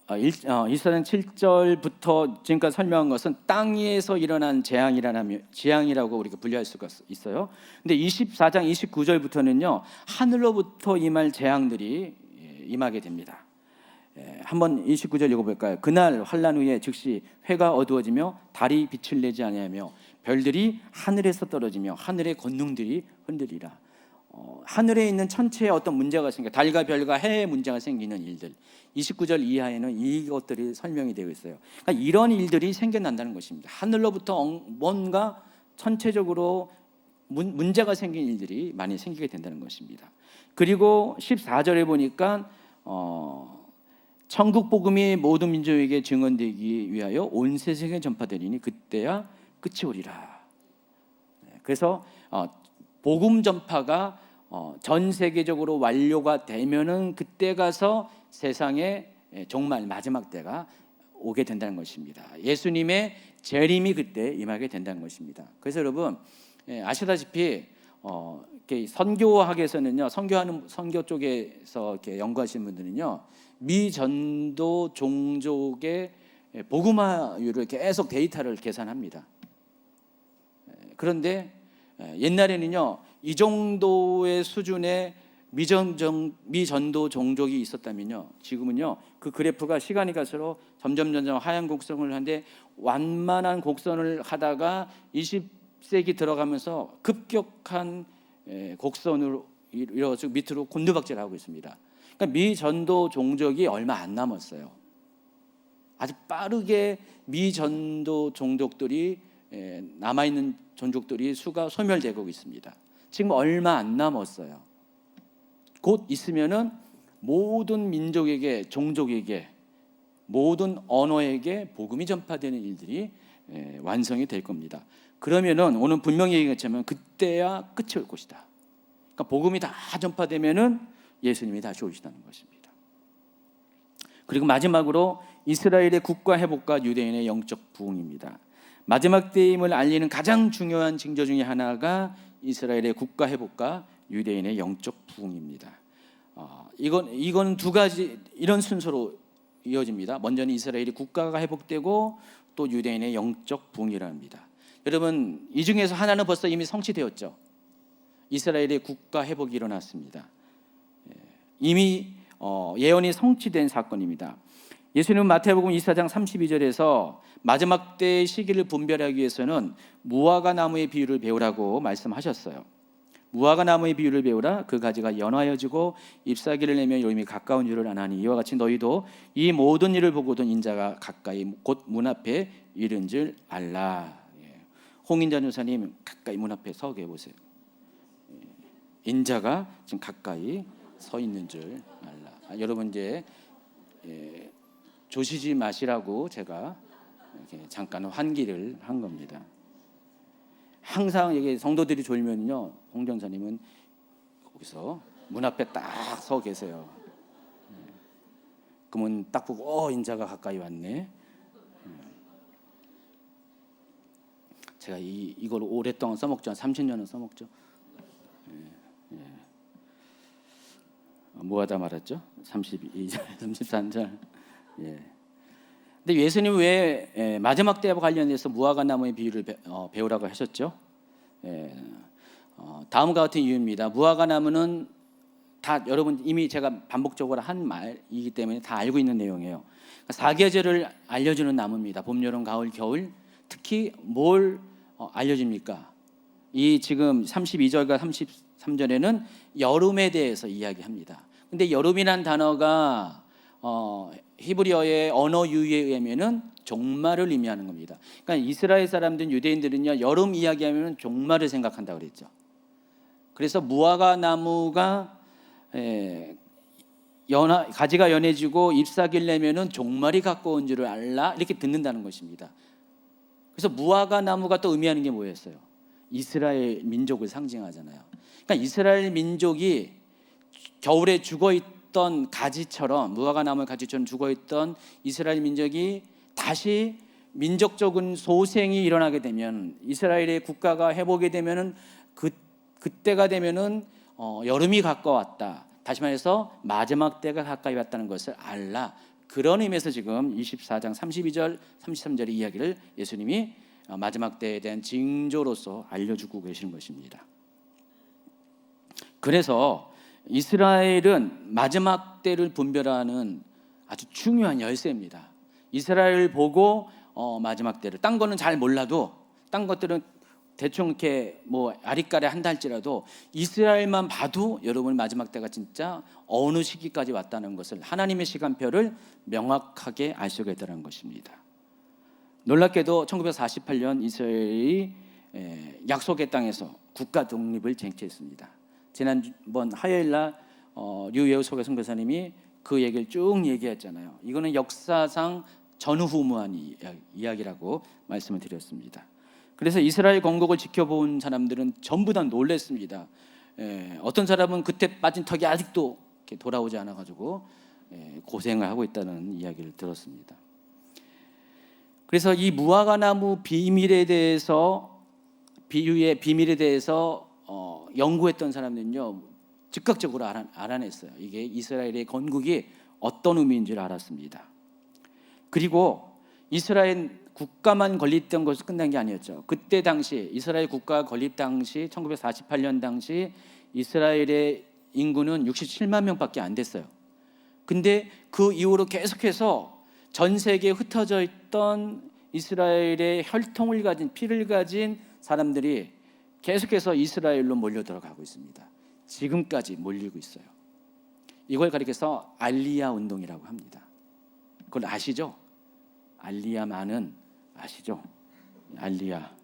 24장 7절부터 지금까지 설명한 것은 땅 위에서 일어난 재앙이라고 우리가 분류할 수가 있어요. 근데 24장 29절부터는요 하늘로부터 임할 재앙들이 임하게 됩니다. 한번 29절 읽어볼까요? 그날 환란 후에 즉시 해가 어두워지며 달이 빛을 내지 아니하며 별들이 하늘에서 떨어지며 하늘의 권능들이 흔들리라. 하늘에 있는 천체에 어떤 문제가 생겨, 달과 별과 해에 문제가 생기는 일들, 29절 이하에는 이것들이 설명이 되어 있어요. 그러니까 이런 일들이 생겨난다는 것입니다. 하늘로부터 뭔가 천체적으로 문제가 생긴 일들이 많이 생기게 된다는 것입니다. 그리고 14절에 보니까 천국 복음이 모든 민족에게 증언되기 위하여 온 세상에 전파되리니 그때야 끝이 오리라. 그래서 복음 전파가 전 세계적으로 완료가 되면은 그때 가서 세상에 정말 마지막 때가 오게 된다는 것입니다. 예수님의 재림이 그때 임하게 된다는 것입니다. 그래서 여러분 아시다시피 이렇게 선교학에서는요, 선교 쪽에서 이렇게 연구하시는 분들은요, 미전도 종족의 복음화율을 계속 데이터를 계산합니다. 그런데 옛날에는요 이 정도의 수준의 미전도 종족이 있었다면요, 지금은요 그 그래프가 시간이 갈수록 점점 하향 곡선을 하는데, 완만한 곡선을 하다가 20세기 들어가면서 급격한 곡선으로 이루어지고 밑으로 곤두박질하고 있습니다. 그러니까 미전도 종족이 얼마 안 남았어요. 아주 빠르게 미전도 종족들이 남아있는 종족들이 수가 소멸되고 있습니다. 지금 얼마 안 남았어요. 곧 있으면은 모든 민족에게, 종족에게, 모든 언어에게 복음이 전파되는 일들이 완성이 될 겁니다. 그러면은 오늘 분명히 얘기했지만 그때야 끝이 올 것이다. 그러니까 복음이 다 전파되면은 예수님이 다시 오시다는 것입니다. 그리고 마지막으로 이스라엘의 국가 회복과 유대인의 영적 부흥입니다. 마지막 때임을 알리는 가장 중요한 징조 중에 하나가 이스라엘의 국가 회복과 유대인의 영적 부흥입니다. 이건 두 가지 이런 순서로 이어집니다. 먼저는 이스라엘의 국가가 회복되고 또 유대인의 영적 부흥이라 합니다. 여러분 이 중에서 하나는 벌써 이미 성취되었죠. 이스라엘의 국가 회복이 일어났습니다. 이미 예언이 성취된 사건입니다. 예수님은 마태복음 24장 32절에서 마지막 때의 시기를 분별하기 위해서는 무화과 나무의 비유를 배우라고 말씀하셨어요. 무화과 나무의 비유를 배우라. 그 가지가 연하여지고 잎사귀를 내며 여름이 가까운 줄을 아나니 이와 같이 너희도 이 모든 일을 보고든 인자가 가까이 곧 문 앞에 이른 줄 알라. 홍인자 전사님 가까이 문 앞에 서게 해보세요. 인자가 지금 가까이 서 있는 줄 알라. 여러분 이제 조시지 마시라고 제가 이렇게 잠깐 환기를 한 겁니다. 항상 이게 성도들이 졸면요, 홍 전사님은 거기서 문 앞에 딱 서 계세요. 그러면 딱 보고 인자가 가까이 왔네. 제가 이걸 오랫동안 써먹죠. 30년은 써먹죠. 뭐 하다 말았죠? 32절, 33절. 근데 예수님 왜 마지막 때와 관련해서 무화과 나무의 비유를 배우라고 하셨죠? 다음과 같은 이유입니다. 무화과 나무는 다 여러분 이미 제가 반복적으로 한 말이기 때문에 다 알고 있는 내용이에요. 사계절을 알려주는 나무입니다. 봄, 여름, 가을, 겨울. 특히 뭘 알려줍니까? 이 지금 32절과 33절에는 여름에 대해서 이야기합니다. 근데 여름이란 단어가 히브리어의 언어 유희에 의하면은 종말을 의미하는 겁니다. 그러니까 이스라엘 사람들, 유대인들은요, 여름 이야기하면 종말을 생각한다 그랬죠. 그래서 무화과 나무가 가지가 연해지고 잎사귀를 내면은 종말이 가까운 줄을 알라, 이렇게 듣는다는 것입니다. 그래서 무화과 나무가 또 의미하는 게 뭐였어요? 이스라엘 민족을 상징하잖아요. 그러니까 이스라엘 민족이 겨울에 죽어있던 가지처럼, 무화과 나무의 가지처럼 죽어있던 이스라엘 민족이 다시 민족적인 소생이 일어나게 되면, 이스라엘의 국가가 회복이 되면은 그때가 되면은 여름이 가까웠다. 다시 말해서 마지막 때가 가까이 왔다는 것을 알라. 그런 의미에서 지금 24장 32절, 33절의 이야기를 예수님이 마지막 때에 대한 징조로서 알려주고 계시는 것입니다. 그래서 이스라엘은 마지막 때를 분별하는 아주 중요한 열쇠입니다. 이스라엘을 보고 마지막 때를, 딴 거는 잘 몰라도, 딴 것들은 대충 이렇게 뭐 아리까리 한다 할지라도 이스라엘만 봐도 여러분 마지막 때가 진짜 어느 시기까지 왔다는 것을, 하나님의 시간표를 명확하게 알 수가 있다는 것입니다. 놀랍게도 1948년 이스라엘이 약속의 땅에서 국가 독립을 쟁취했습니다. 지난번 화요일 날 류예우 소개 선교사님이 그 얘기를 쭉 얘기했잖아요. 이거는 역사상 전후무한 이야기라고 말씀을 드렸습니다. 그래서 이스라엘 건국을 지켜본 사람들은 전부 다 놀랐습니다. 어떤 사람은 그때 빠진 턱이 아직도 이렇게 돌아오지 않아가지고 고생을 하고 있다는 이야기를 들었습니다. 그래서 이 무화과 나무 비밀에 대해서, 비유의 비밀에 대해서 연구했던 사람들은요, 즉각적으로 알아냈어요. 이게 이스라엘의 건국이 어떤 의미인지를 알았습니다. 그리고 이스라엘 국가만 건립된 것이 끝난 게 아니었죠. 그때 당시 이스라엘 국가 건립 당시 1948년 당시 이스라엘의 인구는 67만 명밖에 안 됐어요. 근데 그 이후로 계속해서 전 세계에 흩어져 있던 이스라엘의 혈통을 가진, 피를 가진 사람들이 계속해서 이스라엘로 몰려 들어가고 있습니다. 지금까지 몰리고 있어요. 이걸 가리켜서 알리야 운동이라고 합니다. 그걸 아시죠? 알리야만은 아시죠? 알리야.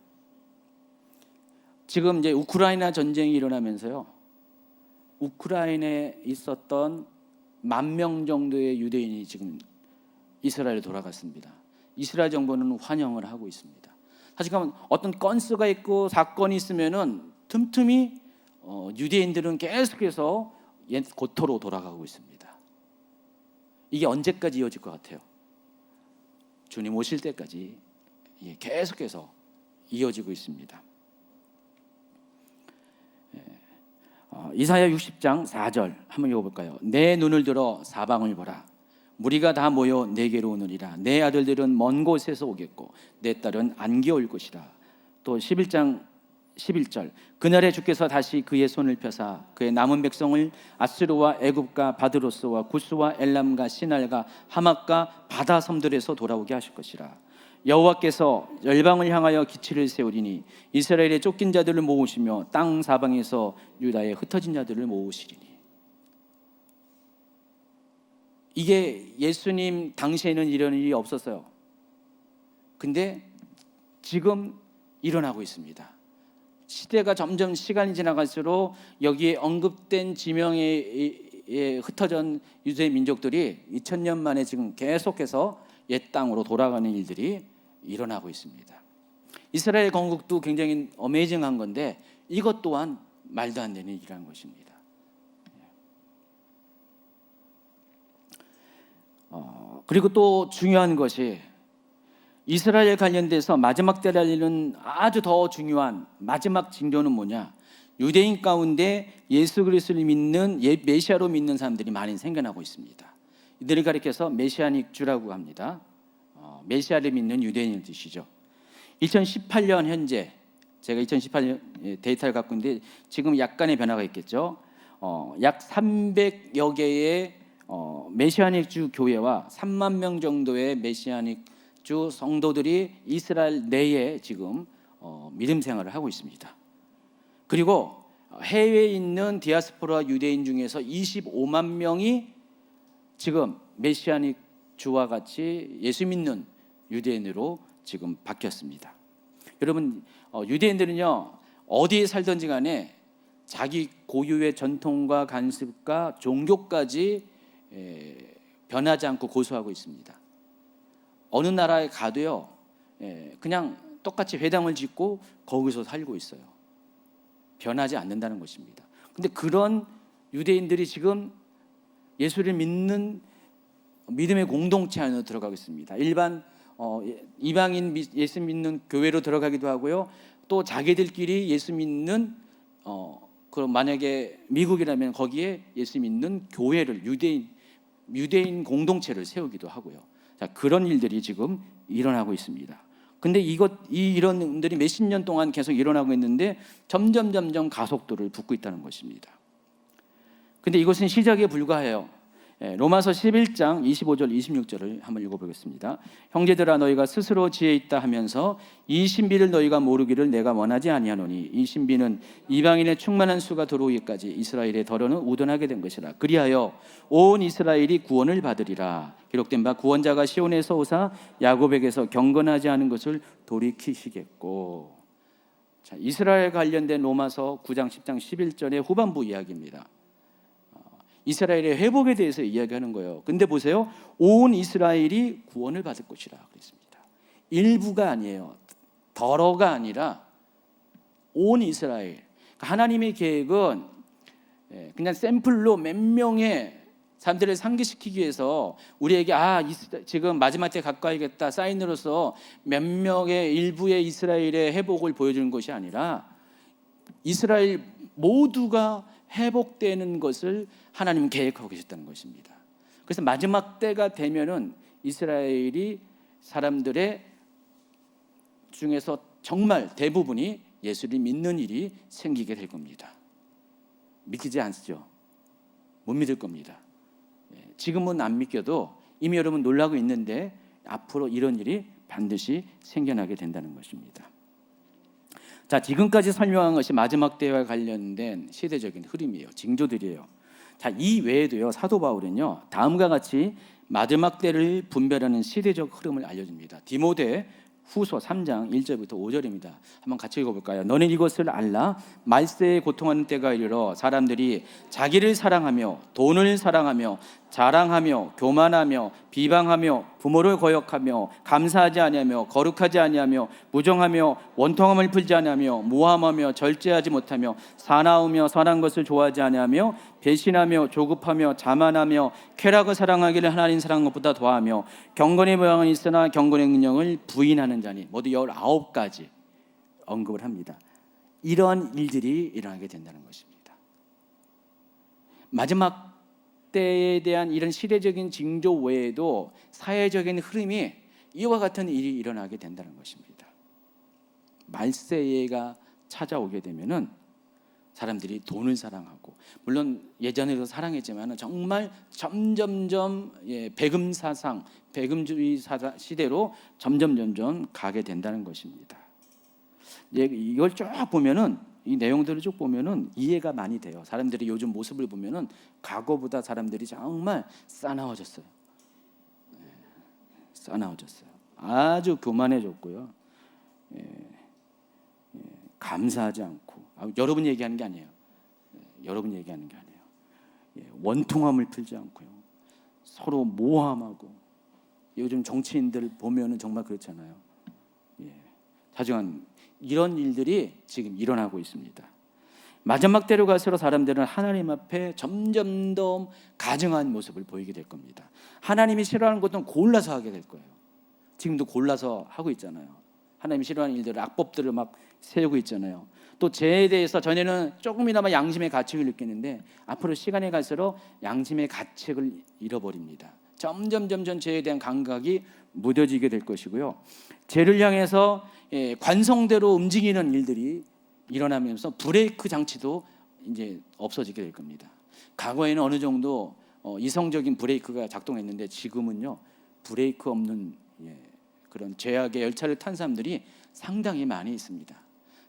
지금 이제 우크라이나 전쟁이 일어나면서요, 우크라이나에 있었던 10,000명 정도의 유대인이 지금 이스라엘에 돌아갔습니다. 이스라엘 정부는 환영을 하고 있습니다. 사실 어떤 건수가 있고 사건이 있으면은 틈틈이 유대인들은 계속해서 옛 고토로 돌아가고 있습니다. 이게 언제까지 이어질 것 같아요? 주님 오실 때까지 계속해서 이어지고 있습니다. 이사야 60장 4절 한번 읽어볼까요? 내 눈을 들어 사방을 보라. 무리가 다 모여 내게로 오느니라. 내 아들들은 먼 곳에서 오겠고 내 딸은 안개 올 것이라. 또 11장 11절 그날에 주께서 다시 그의 손을 펴사 그의 남은 백성을 아스루와 애굽과 바드로스와 구스와 엘람과 시날과 하맛과 바다 섬들에서 돌아오게 하실 것이라. 여호와께서 열방을 향하여 기치를 세우리니 이스라엘의 쫓긴 자들을 모으시며 땅 사방에서 유다의 흩어진 자들을 모으시리니. 이게 예수님 당시에는 이런 일이 없었어요. 근데 지금 일어나고 있습니다. 시대가 점점 시간이 지나갈수록 여기에 언급된 지명에 흩어진 유대 민족들이 2000년 만에 지금 계속해서 옛 땅으로 돌아가는 일들이 일어나고 있습니다. 이스라엘 건국도 굉장히 어메이징한 건데 이것 또한 말도 안 되는 일이라는 것입니다. 그리고 또 중요한 것이 이스라엘 관련돼서 마지막 때를 알리는 아주 더 중요한 마지막 징조는 뭐냐? 유대인 가운데 예수 그리스도를 믿는 메시아로 믿는 사람들이 많이 생겨나고 있습니다. 이들을 가리켜서 메시아닉 주라고 합니다. 메시아를 믿는 유대인의 뜻이죠. 2018년 현재 제가 2018년 데이터를 갖고 있는데 지금 약간의 변화가 있겠죠. 약 300여 개의 메시아닉주 교회와 3만 명 정도의 메시아닉주 성도들이 이스라엘 내에 지금 믿음 생활을 하고 있습니다. 그리고 해외에 있는 디아스포라 유대인 중에서 25만 명이 지금 메시아닉 주와 같이 예수 믿는 유대인으로 지금 바뀌었습니다. 여러분, 유대인들은요 어디에 살든지 간에 자기 고유의 전통과 관습과 종교까지 변하지 않고 고수하고 있습니다. 어느 나라에 가도요 그냥 똑같이 회당을 짓고 거기서 살고 있어요. 변하지 않는다는 것입니다. 근데 그런 유대인들이 지금 예수를 믿는 믿음의 공동체 안으로 들어가고 있습니다. 일반 이방인 예수 믿는 교회로 들어가기도 하고요. 또 자기들끼리 예수 믿는 그럼 만약에 미국이라면 거기에 예수 믿는 교회를 유대인 공동체를 세우기도 하고요. 자, 그런 일들이 지금 일어나고 있습니다. 근데 이런 일들이 몇십 년 동안 계속 일어나고 있는데 점점 가속도를 붓고 있다는 것입니다. 근데 이것은 시작에 불과해요. 로마서 11장 25절 26절을 한번 읽어보겠습니다. 형제들아 너희가 스스로 지혜 있다 하면서 이 신비를 너희가 모르기를 내가 원하지 아니하노니 이 신비는 이방인의 충만한 수가 들어오기까지 이스라엘의 더러는 우둔하게 된 것이라. 그리하여 온 이스라엘이 구원을 받으리라. 기록된 바 구원자가 시온에서 오사 야곱에게서 경건하지 않은 것을 돌이키시겠고. 자, 이스라엘 관련된 로마서 9장 10장 11절의 후반부 이야기입니다. 이스라엘의 회복에 대해서 이야기하는 거예요. 근데 보세요. 온 이스라엘이 구원을 받을 것이라 그랬습니다. 일부가 아니에요. 더러가 아니라 온 이스라엘. 하나님의 계획은 그냥 샘플로 몇 명의 사람들을 상기시키기 위해서 우리에게 지금 마지막 때 가까이겠다 사인으로서 몇 명의 일부의 이스라엘의 회복을 보여주는 것이 아니라 이스라엘 모두가 회복되는 것을 하나님은 계획하고 계셨다는 것입니다. 그래서 마지막 때가 되면은 이스라엘이 사람들의 중에서 정말 대부분이 예수를 믿는 일이 생기게 될 겁니다. 믿기지 않죠? 못 믿을 겁니다. 지금은 안 믿겨도 이미 여러분 놀라고 있는데 앞으로 이런 일이 반드시 생겨나게 된다는 것입니다. 자, 지금까지 설명한 것이 마지막 때와 관련된 시대적인 흐름이에요. 징조들이에요. 자, 이 외에도요 사도 바울은요 다음과 같이 마지막 때를 분별하는 시대적 흐름을 알려줍니다. 디모데 후서 3장 1절부터 5절입니다. 한번 같이 읽어볼까요? 너는 이것을 알라. 말세에 고통하는 때가 이르러 사람들이 자기를 사랑하며 돈을 사랑하며 자랑하며 교만하며 비방하며 부모를 거역하며 감사하지 아니하며 거룩하지 아니하며 무정하며 원통함을 풀지 아니하며 모함하며 절제하지 못하며 사나우며 선한 것을 좋아하지 아니하며 배신하며 조급하며 자만하며 쾌락을 사랑하기를 하나님 사랑한 것보다 더하며 경건의 모양은 있으나 경건의 능력을 부인하는 자니. 모두 19가지 언급을 합니다. 이러한 일들이 일어나게 된다는 것입니다. 마지막 때에 대한 이런 시대적인 징조 외에도 사회적인 흐름이 이와 같은 일이 일어나게 된다는 것입니다. 말세가 찾아오게 되면은 사람들이 돈을 사랑하고, 물론 예전에도 사랑했지만 정말 점점점 배금 사상, 배금주의 시대로 점점 가게 된다는 것입니다. 이걸 쭉 보면은 이 내용들을 쭉 보면은 이해가 많이 돼요. 사람들이 요즘 모습을 보면은 과거보다 사람들이 정말 싸나워졌어요. 싸나워졌어요. 아주 교만해졌고요. 감사하지 않고. 여러분 얘기하는 게 아니에요. 여러분 얘기하는 게 아니에요. 원통함을 풀지 않고요. 서로 모함하고. 요즘 정치인들 보면은 정말 그렇잖아요. 하지만 이런 일들이 지금 일어나고 있습니다. 마지막 때로 갈수록 사람들은 하나님 앞에 점점 더 가증한 모습을 보이게 될 겁니다. 하나님이 싫어하는 것은 골라서 하게 될 거예요. 지금도 골라서 하고 있잖아요. 하나님이 싫어하는 일들을, 악법들을 막 세우고 있잖아요. 또 죄에 대해서 전에는 조금이나마 양심의 가책을 느끼는데 앞으로 시간이 갈수록 양심의 가책을 잃어버립니다. 점점 죄에 대한 감각이 무뎌지게 될 것이고요. 죄를 향해서 관성대로 움직이는 일들이 일어나면서 브레이크 장치도 이제 없어지게 될 겁니다. 과거에는 어느 정도 이성적인 브레이크가 작동했는데 지금은요, 브레이크 없는 그런 죄악의 열차를 탄 사람들이 상당히 많이 있습니다.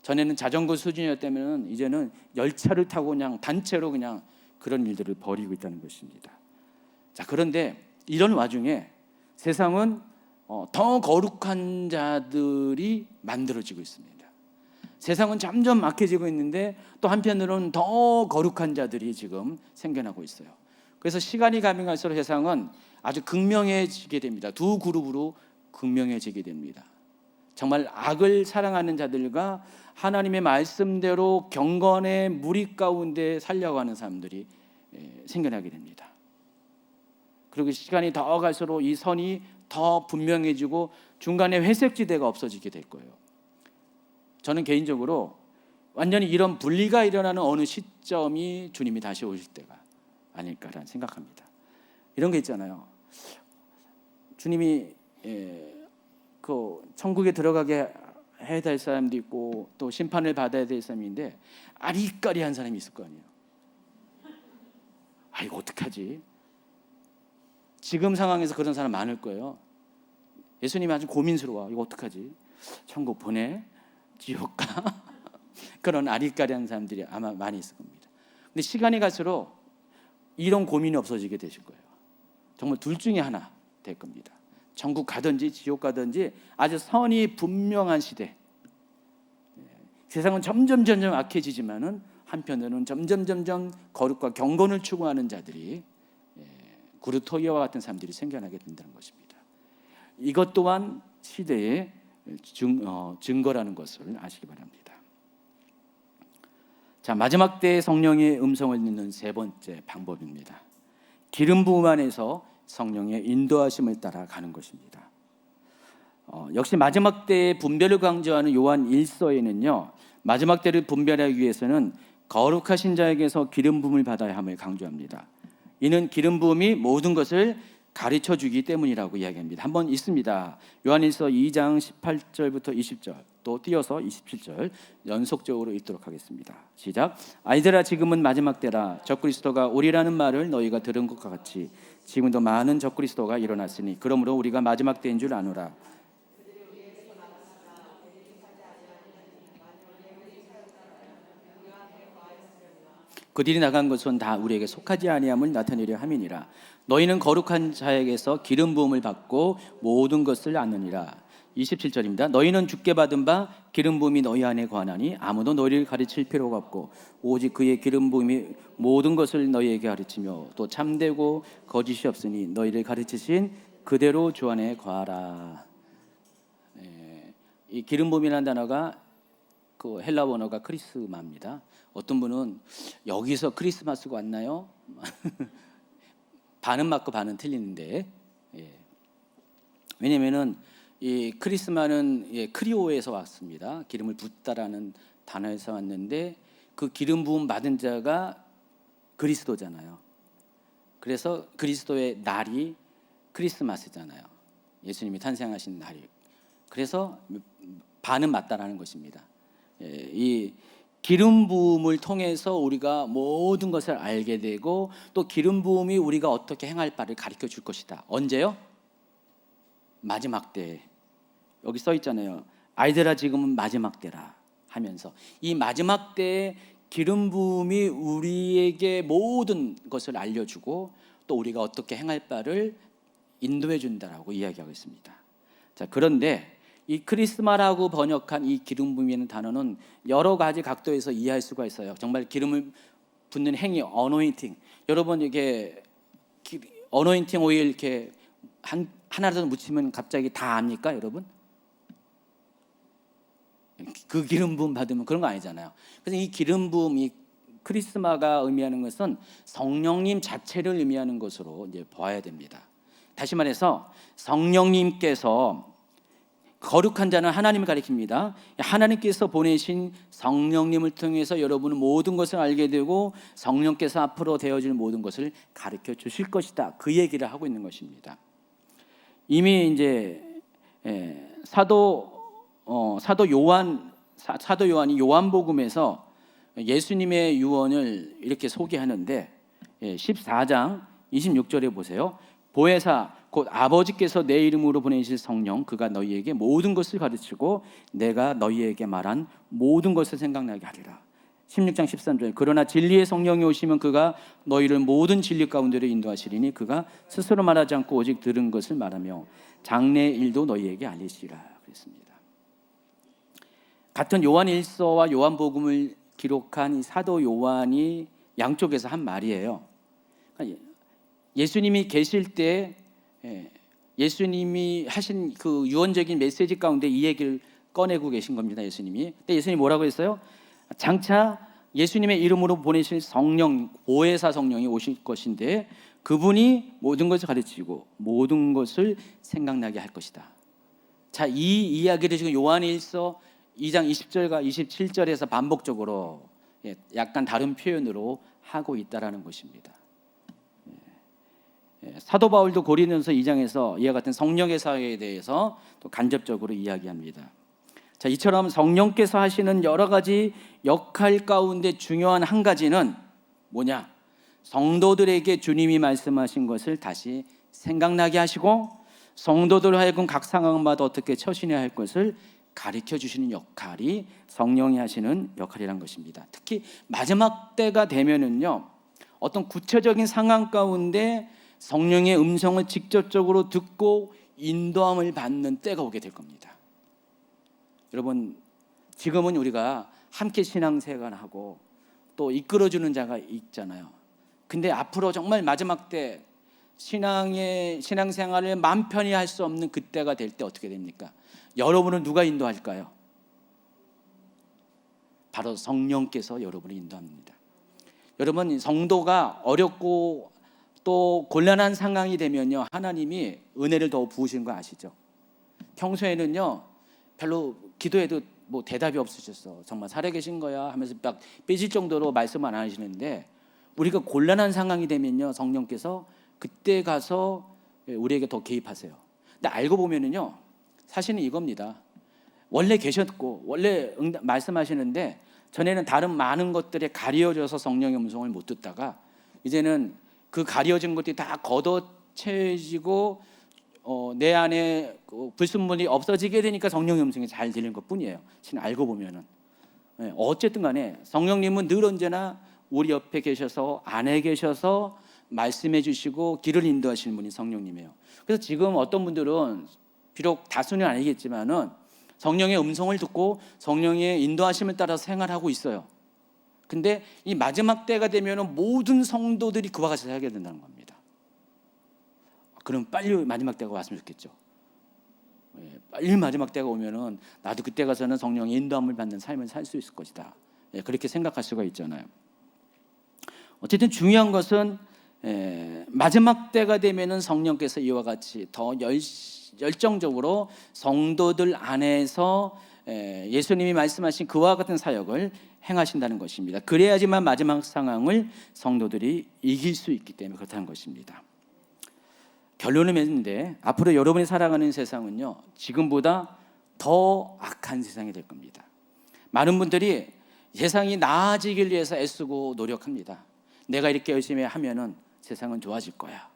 전에는 자전거 수준이었다면 이제는 열차를 타고 그냥 단체로 그냥 그런 일들을 벌이고 있다는 것입니다. 자, 그런데 이런 와중에 세상은 더 거룩한 자들이 만들어지고 있습니다. 세상은 점점 악해지고 있는데 또 한편으로는 더 거룩한 자들이 지금 생겨나고 있어요. 그래서 시간이 가면 갈수록 세상은 아주 극명해지게 됩니다. 두 그룹으로 극명해지게 됩니다. 정말 악을 사랑하는 자들과 하나님의 말씀대로 경건의 무리 가운데 살려가는 사람들이 생겨나게 됩니다. 그리고 시간이 더 갈수록 이 선이 더 분명해지고 중간에 회색지대가 없어지게 될 거예요. 저는 개인적으로 완전히 이런 분리가 일어나는 어느 시점이 주님이 다시 오실 때가 아닐까라는 생각합니다. 이런 게 있잖아요. 주님이 그 천국에 들어가게 해야 될 사람도 있고 또 심판을 받아야 될 사람인데 아리까리한 사람이 있을 거 아니에요. 아, 이거 어떡하지? 지금 상황에서 그런 사람 많을 거예요. 예수님이 아주 고민스러워. 이거 어떡하지? 천국 보내? 지옥 가? 그런 아리까리한 사람들이 아마 많이 있을 겁니다. 근데 시간이 갈수록 이런 고민이 없어지게 되실 거예요. 정말 둘 중에 하나 될 겁니다. 천국 가든지 지옥 가든지 아주 선이 분명한 시대. 세상은 점점 악해지지만은 한편으로는 점점 거룩과 경건을 추구하는 자들이 구르토이와 같은 사람들이 생겨나게 된다는 것입니다. 이것 또한 시대의 증거라는 것을 아시기 바랍니다. 자, 마지막 때의 성령의 음성을 듣는 세 번째 방법입니다. 기름 부음 안에서 성령의 인도하심을 따라 가는 것입니다. 역시 마지막 때의 분별을 강조하는 요한 1서에는요, 마지막 때를 분별하기 위해서는 거룩하신 자에게서 기름 부음을 받아야 함을 강조합니다. 이는 기름 부음이 모든 것을 가르쳐 주기 때문이라고 이야기합니다. 한번 있습니다. 요한일서 2장 18절부터 20절, 또 띄어서 27절 연속적으로 읽도록 하겠습니다. 시작. 아이들아, 지금은 마지막 때라. 적그리스도가 오리라는 말을 너희가 들은 것과 같이 지금도 많은 적그리스도가 일어났으니 그러므로 우리가 마지막 때인 줄 아노라. 그들이 나간 것은 다 우리에게 속하지 아니함을 나타내려 함이니라. 너희는 거룩한 자에게서 기름 부음을 받고 모든 것을 아느니라. 27절입니다. 너희는 주께 받은 바 기름 부음이 너희 안에 거하나니 아무도 너희를 가르칠 필요가 없고 오직 그의 기름 부음이 모든 것을 너희에게 가르치며 또 참되고 거짓이 없으니 너희를 가르치신 그대로 주 안에 거하라. 이 기름 부음이라는 단어가 그 헬라 원어가 크리스마입니다. 어떤 분은 여기서 크리스마스가 왔나요? 반은 맞고 반은 틀리는데, 왜냐면은 이 크리스마는 크리오에서 왔습니다. 기름을 붓다라는 단어에서 왔는데 그 기름 부음 받은 자가 그리스도잖아요. 그래서 그리스도의 날이 크리스마스잖아요. 예수님이 탄생하신 날이. 그래서 반은 맞다라는 것입니다. 이 기름 부음을 통해서 우리가 모든 것을 알게 되고 또 기름 부음이 우리가 어떻게 행할 바를 가르쳐 줄 것이다. 언제요? 마지막 때. 여기 써 있잖아요. 아이들아, 지금은 마지막 때라 하면서 이 마지막 때에 기름 부음이 우리에게 모든 것을 알려주고 또 우리가 어떻게 행할 바를 인도해 준다라고 이야기하고 있습니다. 자, 그런데 이 크리스마라고 번역한 이 기름 부음이라는 단어는 여러 가지 각도에서 이해할 수가 있어요. 정말 기름을 붓는 행위, 어노인팅. 여러분, 이게 어노인팅 오일 이렇게 하나라도 묻히면 갑자기 다 압니까, 여러분? 그 기름 부음 받으면 그런 거 아니잖아요. 그래서 이 기름 부음, 이 크리스마가 의미하는 것은 성령님 자체를 의미하는 것으로 이제 봐야 됩니다. 다시 말해서 성령님께서 거룩한 자는 하나님을 가리킵니다. 하나님께서 보내신 성령님을 통해서 여러분은 모든 것을 알게 되고 성령께서 앞으로 되어질 모든 것을 가르쳐 주실 것이다. 그 얘기를 하고 있는 것입니다. 이미 이제 사도 요한이 요한복음에서 예수님의 유언을 이렇게 소개하는데 14장 26절에 보세요. 보혜사 곧 아버지께서 내 이름으로 보내실 성령 그가 너희에게 모든 것을 가르치고 내가 너희에게 말한 모든 것을 생각나게 하리라. 16장 13절 그러나 진리의 성령이 오시면 그가 너희를 모든 진리 가운데로 인도하시리니 그가 스스로 말하지 않고 오직 들은 것을 말하며 장래의 일도 너희에게 알리시리라 그랬습니다. 같은 요한 1서와 요한복음을 기록한 이 사도 요한이 양쪽에서 한 말이에요. 예수님이 계실 때 예수님이 하신 그 유언적인 메시지 가운데 이 얘기를 꺼내고 계신 겁니다. 예수님이. 근데 예수님이 뭐라고 했어요? 장차 예수님의 이름으로 보내실 성령, 보혜사 성령이 오실 것인데 그분이 모든 것을 가르치고 모든 것을 생각나게 할 것이다. 자, 이 이야기를 지금 요한일서 2장 20절과 27절에서 반복적으로 약간 다른 표현으로 하고 있다라는 것입니다. 사도 바울도 고린도서 2장에서 이와 같은 성령의 사역에 대해서 또 간접적으로 이야기합니다. 자, 이처럼 성령께서 하시는 여러 가지 역할 가운데 중요한 한 가지는 뭐냐? 성도들에게 주님이 말씀하신 것을 다시 생각나게 하시고 성도들 하여금 각 상황마다 어떻게 처신해야 할 것을 가르쳐 주시는 역할이 성령이 하시는 역할이란 것입니다. 특히 마지막 때가 되면은요, 어떤 구체적인 상황 가운데 성령의 음성을 직접적으로 듣고 인도함을 받는 때가 오게 될 겁니다. 여러분, 지금은 우리가 함께 신앙생활을 하고 또 이끌어주는 자가 있잖아요. 근데 앞으로 정말 마지막 때 신앙생활을 마음 편히 할 수 없는 그때가 될 때 어떻게 됩니까? 여러분은 누가 인도할까요? 바로 성령께서 여러분을 인도합니다. 여러분, 성도가 어렵고 또 곤란한 상황이 되면요, 하나님이 은혜를 더 부으시는 거 아시죠? 평소에는요, 별로 기도해도 뭐 대답이 없으셨어. 정말 살아계신 거야 하면서 막 삐질 정도로 말씀 안 하시는데 우리가 곤란한 상황이 되면요, 성령께서 그때 가서 우리에게 더 개입하세요. 근데 알고 보면은요, 사실은 이겁니다. 원래 계셨고 원래 말씀하시는데 전에는 다른 많은 것들에 가려져서 성령의 음성을 못 듣다가 이제는 그 가려진 것들이 다 걷어채지고 내 안에 불순물이 없어지게 되니까 성령의 음성이 잘 들리는 것뿐이에요. 지금 알고 보면은 어쨌든 간에 성령님은 늘 언제나 우리 옆에 계셔서 안에 계셔서 말씀해 주시고 길을 인도하시는 분이 성령님이에요. 그래서 지금 어떤 분들은 비록 다수는 아니겠지만은 성령의 음성을 듣고 성령의 인도하심을 따라서 생활하고 있어요. 근데 이 마지막 때가 되면은 모든 성도들이 그와 같이 살게 된다는 겁니다. 그럼 빨리 마지막 때가 왔으면 좋겠죠. 빨리 마지막 때가 오면은 나도 그때 가서는 성령의 인도함을 받는 삶을 살 수 있을 것이다. 그렇게 생각할 수가 있잖아요. 어쨌든 중요한 것은 마지막 때가 되면은 성령께서 이와 같이 더 열정적으로 성도들 안에서 예수님이 말씀하신 그와 같은 사역을 행하신다는 것입니다. 그래야지만 마지막 상황을 성도들이 이길 수 있기 때문에 그렇다는 것입니다. 결론은 맺는데 앞으로 여러분이 살아가는 세상은요, 지금보다 더 악한 세상이 될 겁니다. 많은 분들이 세상이 나아지길 위해서 애쓰고 노력합니다. 내가 이렇게 열심히 하면은 세상은 좋아질 거야.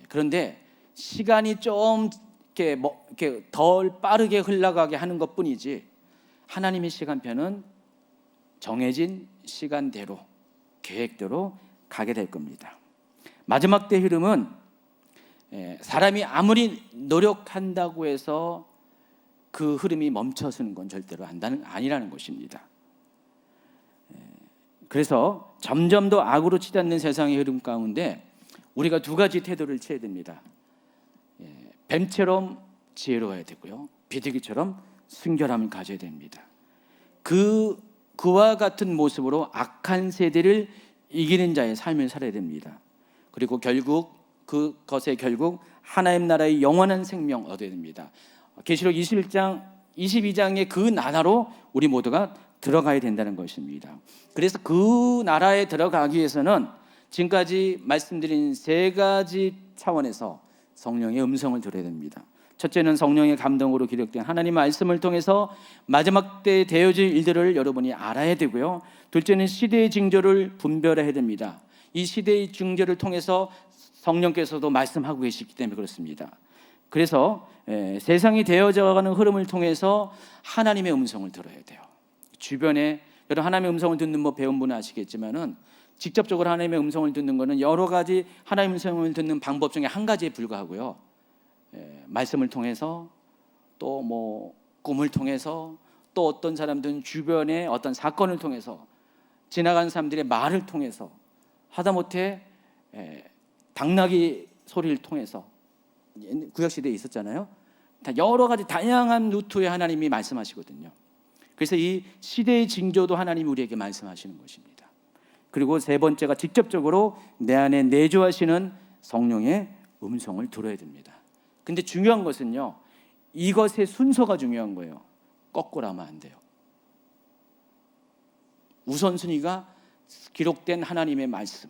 그런데 시간이 좀 이렇게 덜 빠르게 흘러가게 하는 것뿐이지 하나님의 시간표는 정해진 시간대로 계획대로 가게 될 겁니다. 마지막 때 흐름은 사람이 아무리 노력한다고 해서 그 흐름이 멈춰서는 건 절대로 아니라는 것입니다. 그래서 점점 더 악으로 치닫는 세상의 흐름 가운데 우리가 두 가지 태도를 취해야 됩니다. 뱀처럼 지혜로워야 되고요, 비둘기처럼 순결함을 가져야 됩니다. 그와 같은 모습으로 악한 세대를 이기는 자의 삶을 살아야 됩니다. 그리고 결국 그것의 결국 하나님 나라의 영원한 생명 얻어야 됩니다. 계시록 21장, 22장의 그 나라로 우리 모두가 들어가야 된다는 것입니다. 그래서 그 나라에 들어가기 위해서는 지금까지 말씀드린 세 가지 차원에서 성령의 음성을 들어야 됩니다. 첫째는 성령의 감동으로 기록된 하나님 말씀을 통해서 마지막 때에 되어질 일들을 여러분이 알아야 되고요. 둘째는 시대의 징조를 분별해야 됩니다. 이 시대의 징조를 통해서 성령께서도 말씀하고 계시기 때문에 그렇습니다. 그래서 세상이 되어져가는 흐름을 통해서 하나님의 음성을 들어야 돼요. 주변에 여러분 하나님의 음성을 듣는 배운 분은 아시겠지만은 직접적으로 하나님의 음성을 듣는 것은 여러 가지 하나님의 음성을 듣는 방법 중에 한 가지에 불과하고요. 말씀을 통해서 또 꿈을 통해서 또 어떤 사람들은 주변의 어떤 사건을 통해서 지나가는 사람들의 말을 통해서 하다못해 당나귀 소리를 통해서 구약시대에 있었잖아요. 여러 가지 다양한 루트에 하나님이 말씀하시거든요. 그래서 이 시대의 징조도 하나님이 우리에게 말씀하시는 것입니다. 그리고 세 번째가 직접적으로 내 안에 내주하시는 성령의 음성을 들어야 됩니다. 근데 중요한 것은요, 이것의 순서가 중요한 거예요. 거꾸로 하면 안 돼요. 우선순위가 기록된 하나님의 말씀,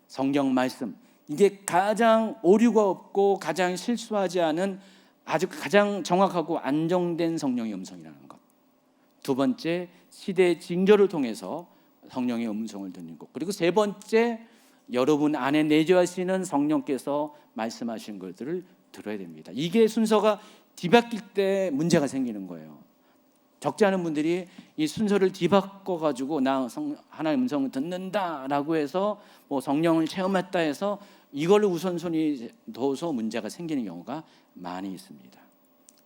성경 말씀, 이게 가장 오류가 없고 가장 실수하지 않은 아주 가장 정확하고 안정된 성령의 음성이라는 것. 두 번째, 시대의 징조를 통해서 성령의 음성을 듣는 것. 그리고 세 번째, 여러분 안에 내주하시는 성령께서 말씀하신 것들을 들어야 됩니다. 이게 순서가 뒤바뀔 때 문제가 생기는 거예요. 적지 않은 분들이 이 순서를 뒤바꿔 가지고 나 하나님의 음성을 듣는다라고 해서 성령을 체험했다 해서 이걸로 우선순위 둬서 문제가 생기는 경우가 많이 있습니다.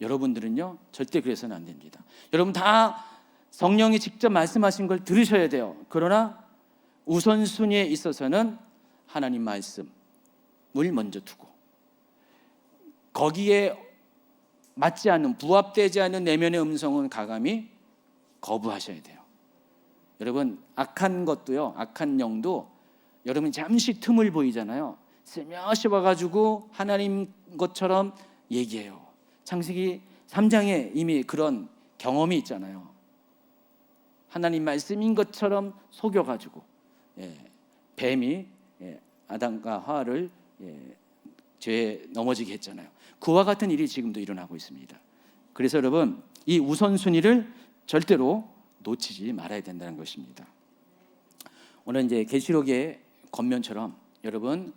여러분들은요, 절대 그래서는 안 됩니다. 여러분 다 성령이 직접 말씀하신 걸 들으셔야 돼요. 그러나 우선순위에 있어서는 하나님 말씀을 먼저 두고 거기에 맞지 않는, 부합되지 않는 내면의 음성은 가감히 거부하셔야 돼요. 여러분, 악한 것도요, 악한 영도 여러분 잠시 틈을 보이잖아요. 슬며시 와가지고 하나님 것처럼 얘기해요. 창세기 3장에 이미 그런 경험이 있잖아요. 하나님 말씀인 것처럼 속여가지고 뱀이 아담과 하와를 죄에 넘어지게 했잖아요. 그와 같은 일이 지금도 일어나고 있습니다. 그래서 여러분, 이 우선순위를 절대로 놓치지 말아야 된다는 것입니다. 오늘 이제 계시록의 겉면처럼 여러분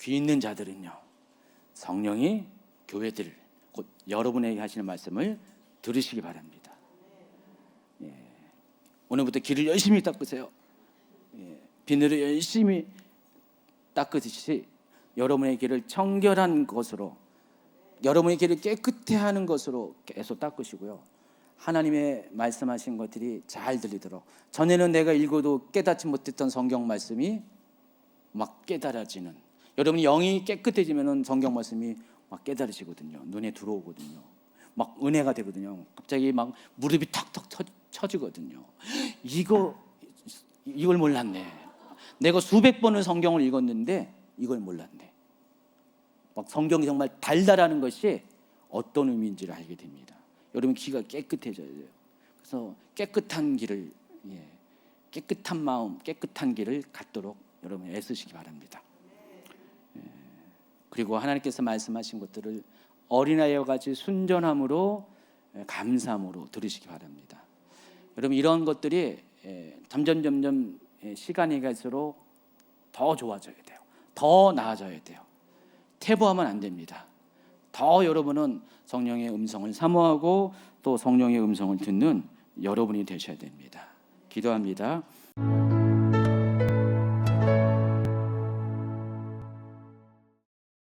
귀 있는 자들은요, 성령이 교회들 곧 여러분에게 하시는 말씀을 들으시기 바랍니다. 오늘부터 귀를 열심히 닦으세요. 비늘을 열심히 닦으듯이 여러분의 귀를 청결한 것으로, 여러분의 귀를 깨끗해 하는 것으로 계속 닦으시고요. 하나님의 말씀하신 것들이 잘 들리도록, 전에는 내가 읽어도 깨닫지 못했던 성경 말씀이 막 깨달아지는, 여러분이 영이 깨끗해지면 성경 말씀이 막 깨달으시거든요. 눈에 들어오거든요. 막 은혜가 되거든요. 갑자기 막 무릎이 턱턱 쳐지거든요. 이걸 몰랐네. 내가 수백 번을 성경을 읽었는데 이걸 몰랐네. 막 성경이 정말 달달하는 것이 어떤 의미인지를 알게 됩니다. 여러분 귀가 깨끗해져야 돼요. 그래서 깨끗한 길을, 깨끗한 마음, 깨끗한 길을 갖도록 여러분 애쓰시기 바랍니다. 그리고 하나님께서 말씀하신 것들을 어린아이와 같이 순전함으로, 감사함으로 들으시기 바랍니다. 여러분 이런 것들이 점점 시간이 갈수록 더 좋아져야 돼요. 더 나아져야 돼요. 퇴보하면 안 됩니다. 더 여러분은 성령의 음성을 사모하고 또 성령의 음성을 듣는 여러분이 되셔야 됩니다. 기도합니다.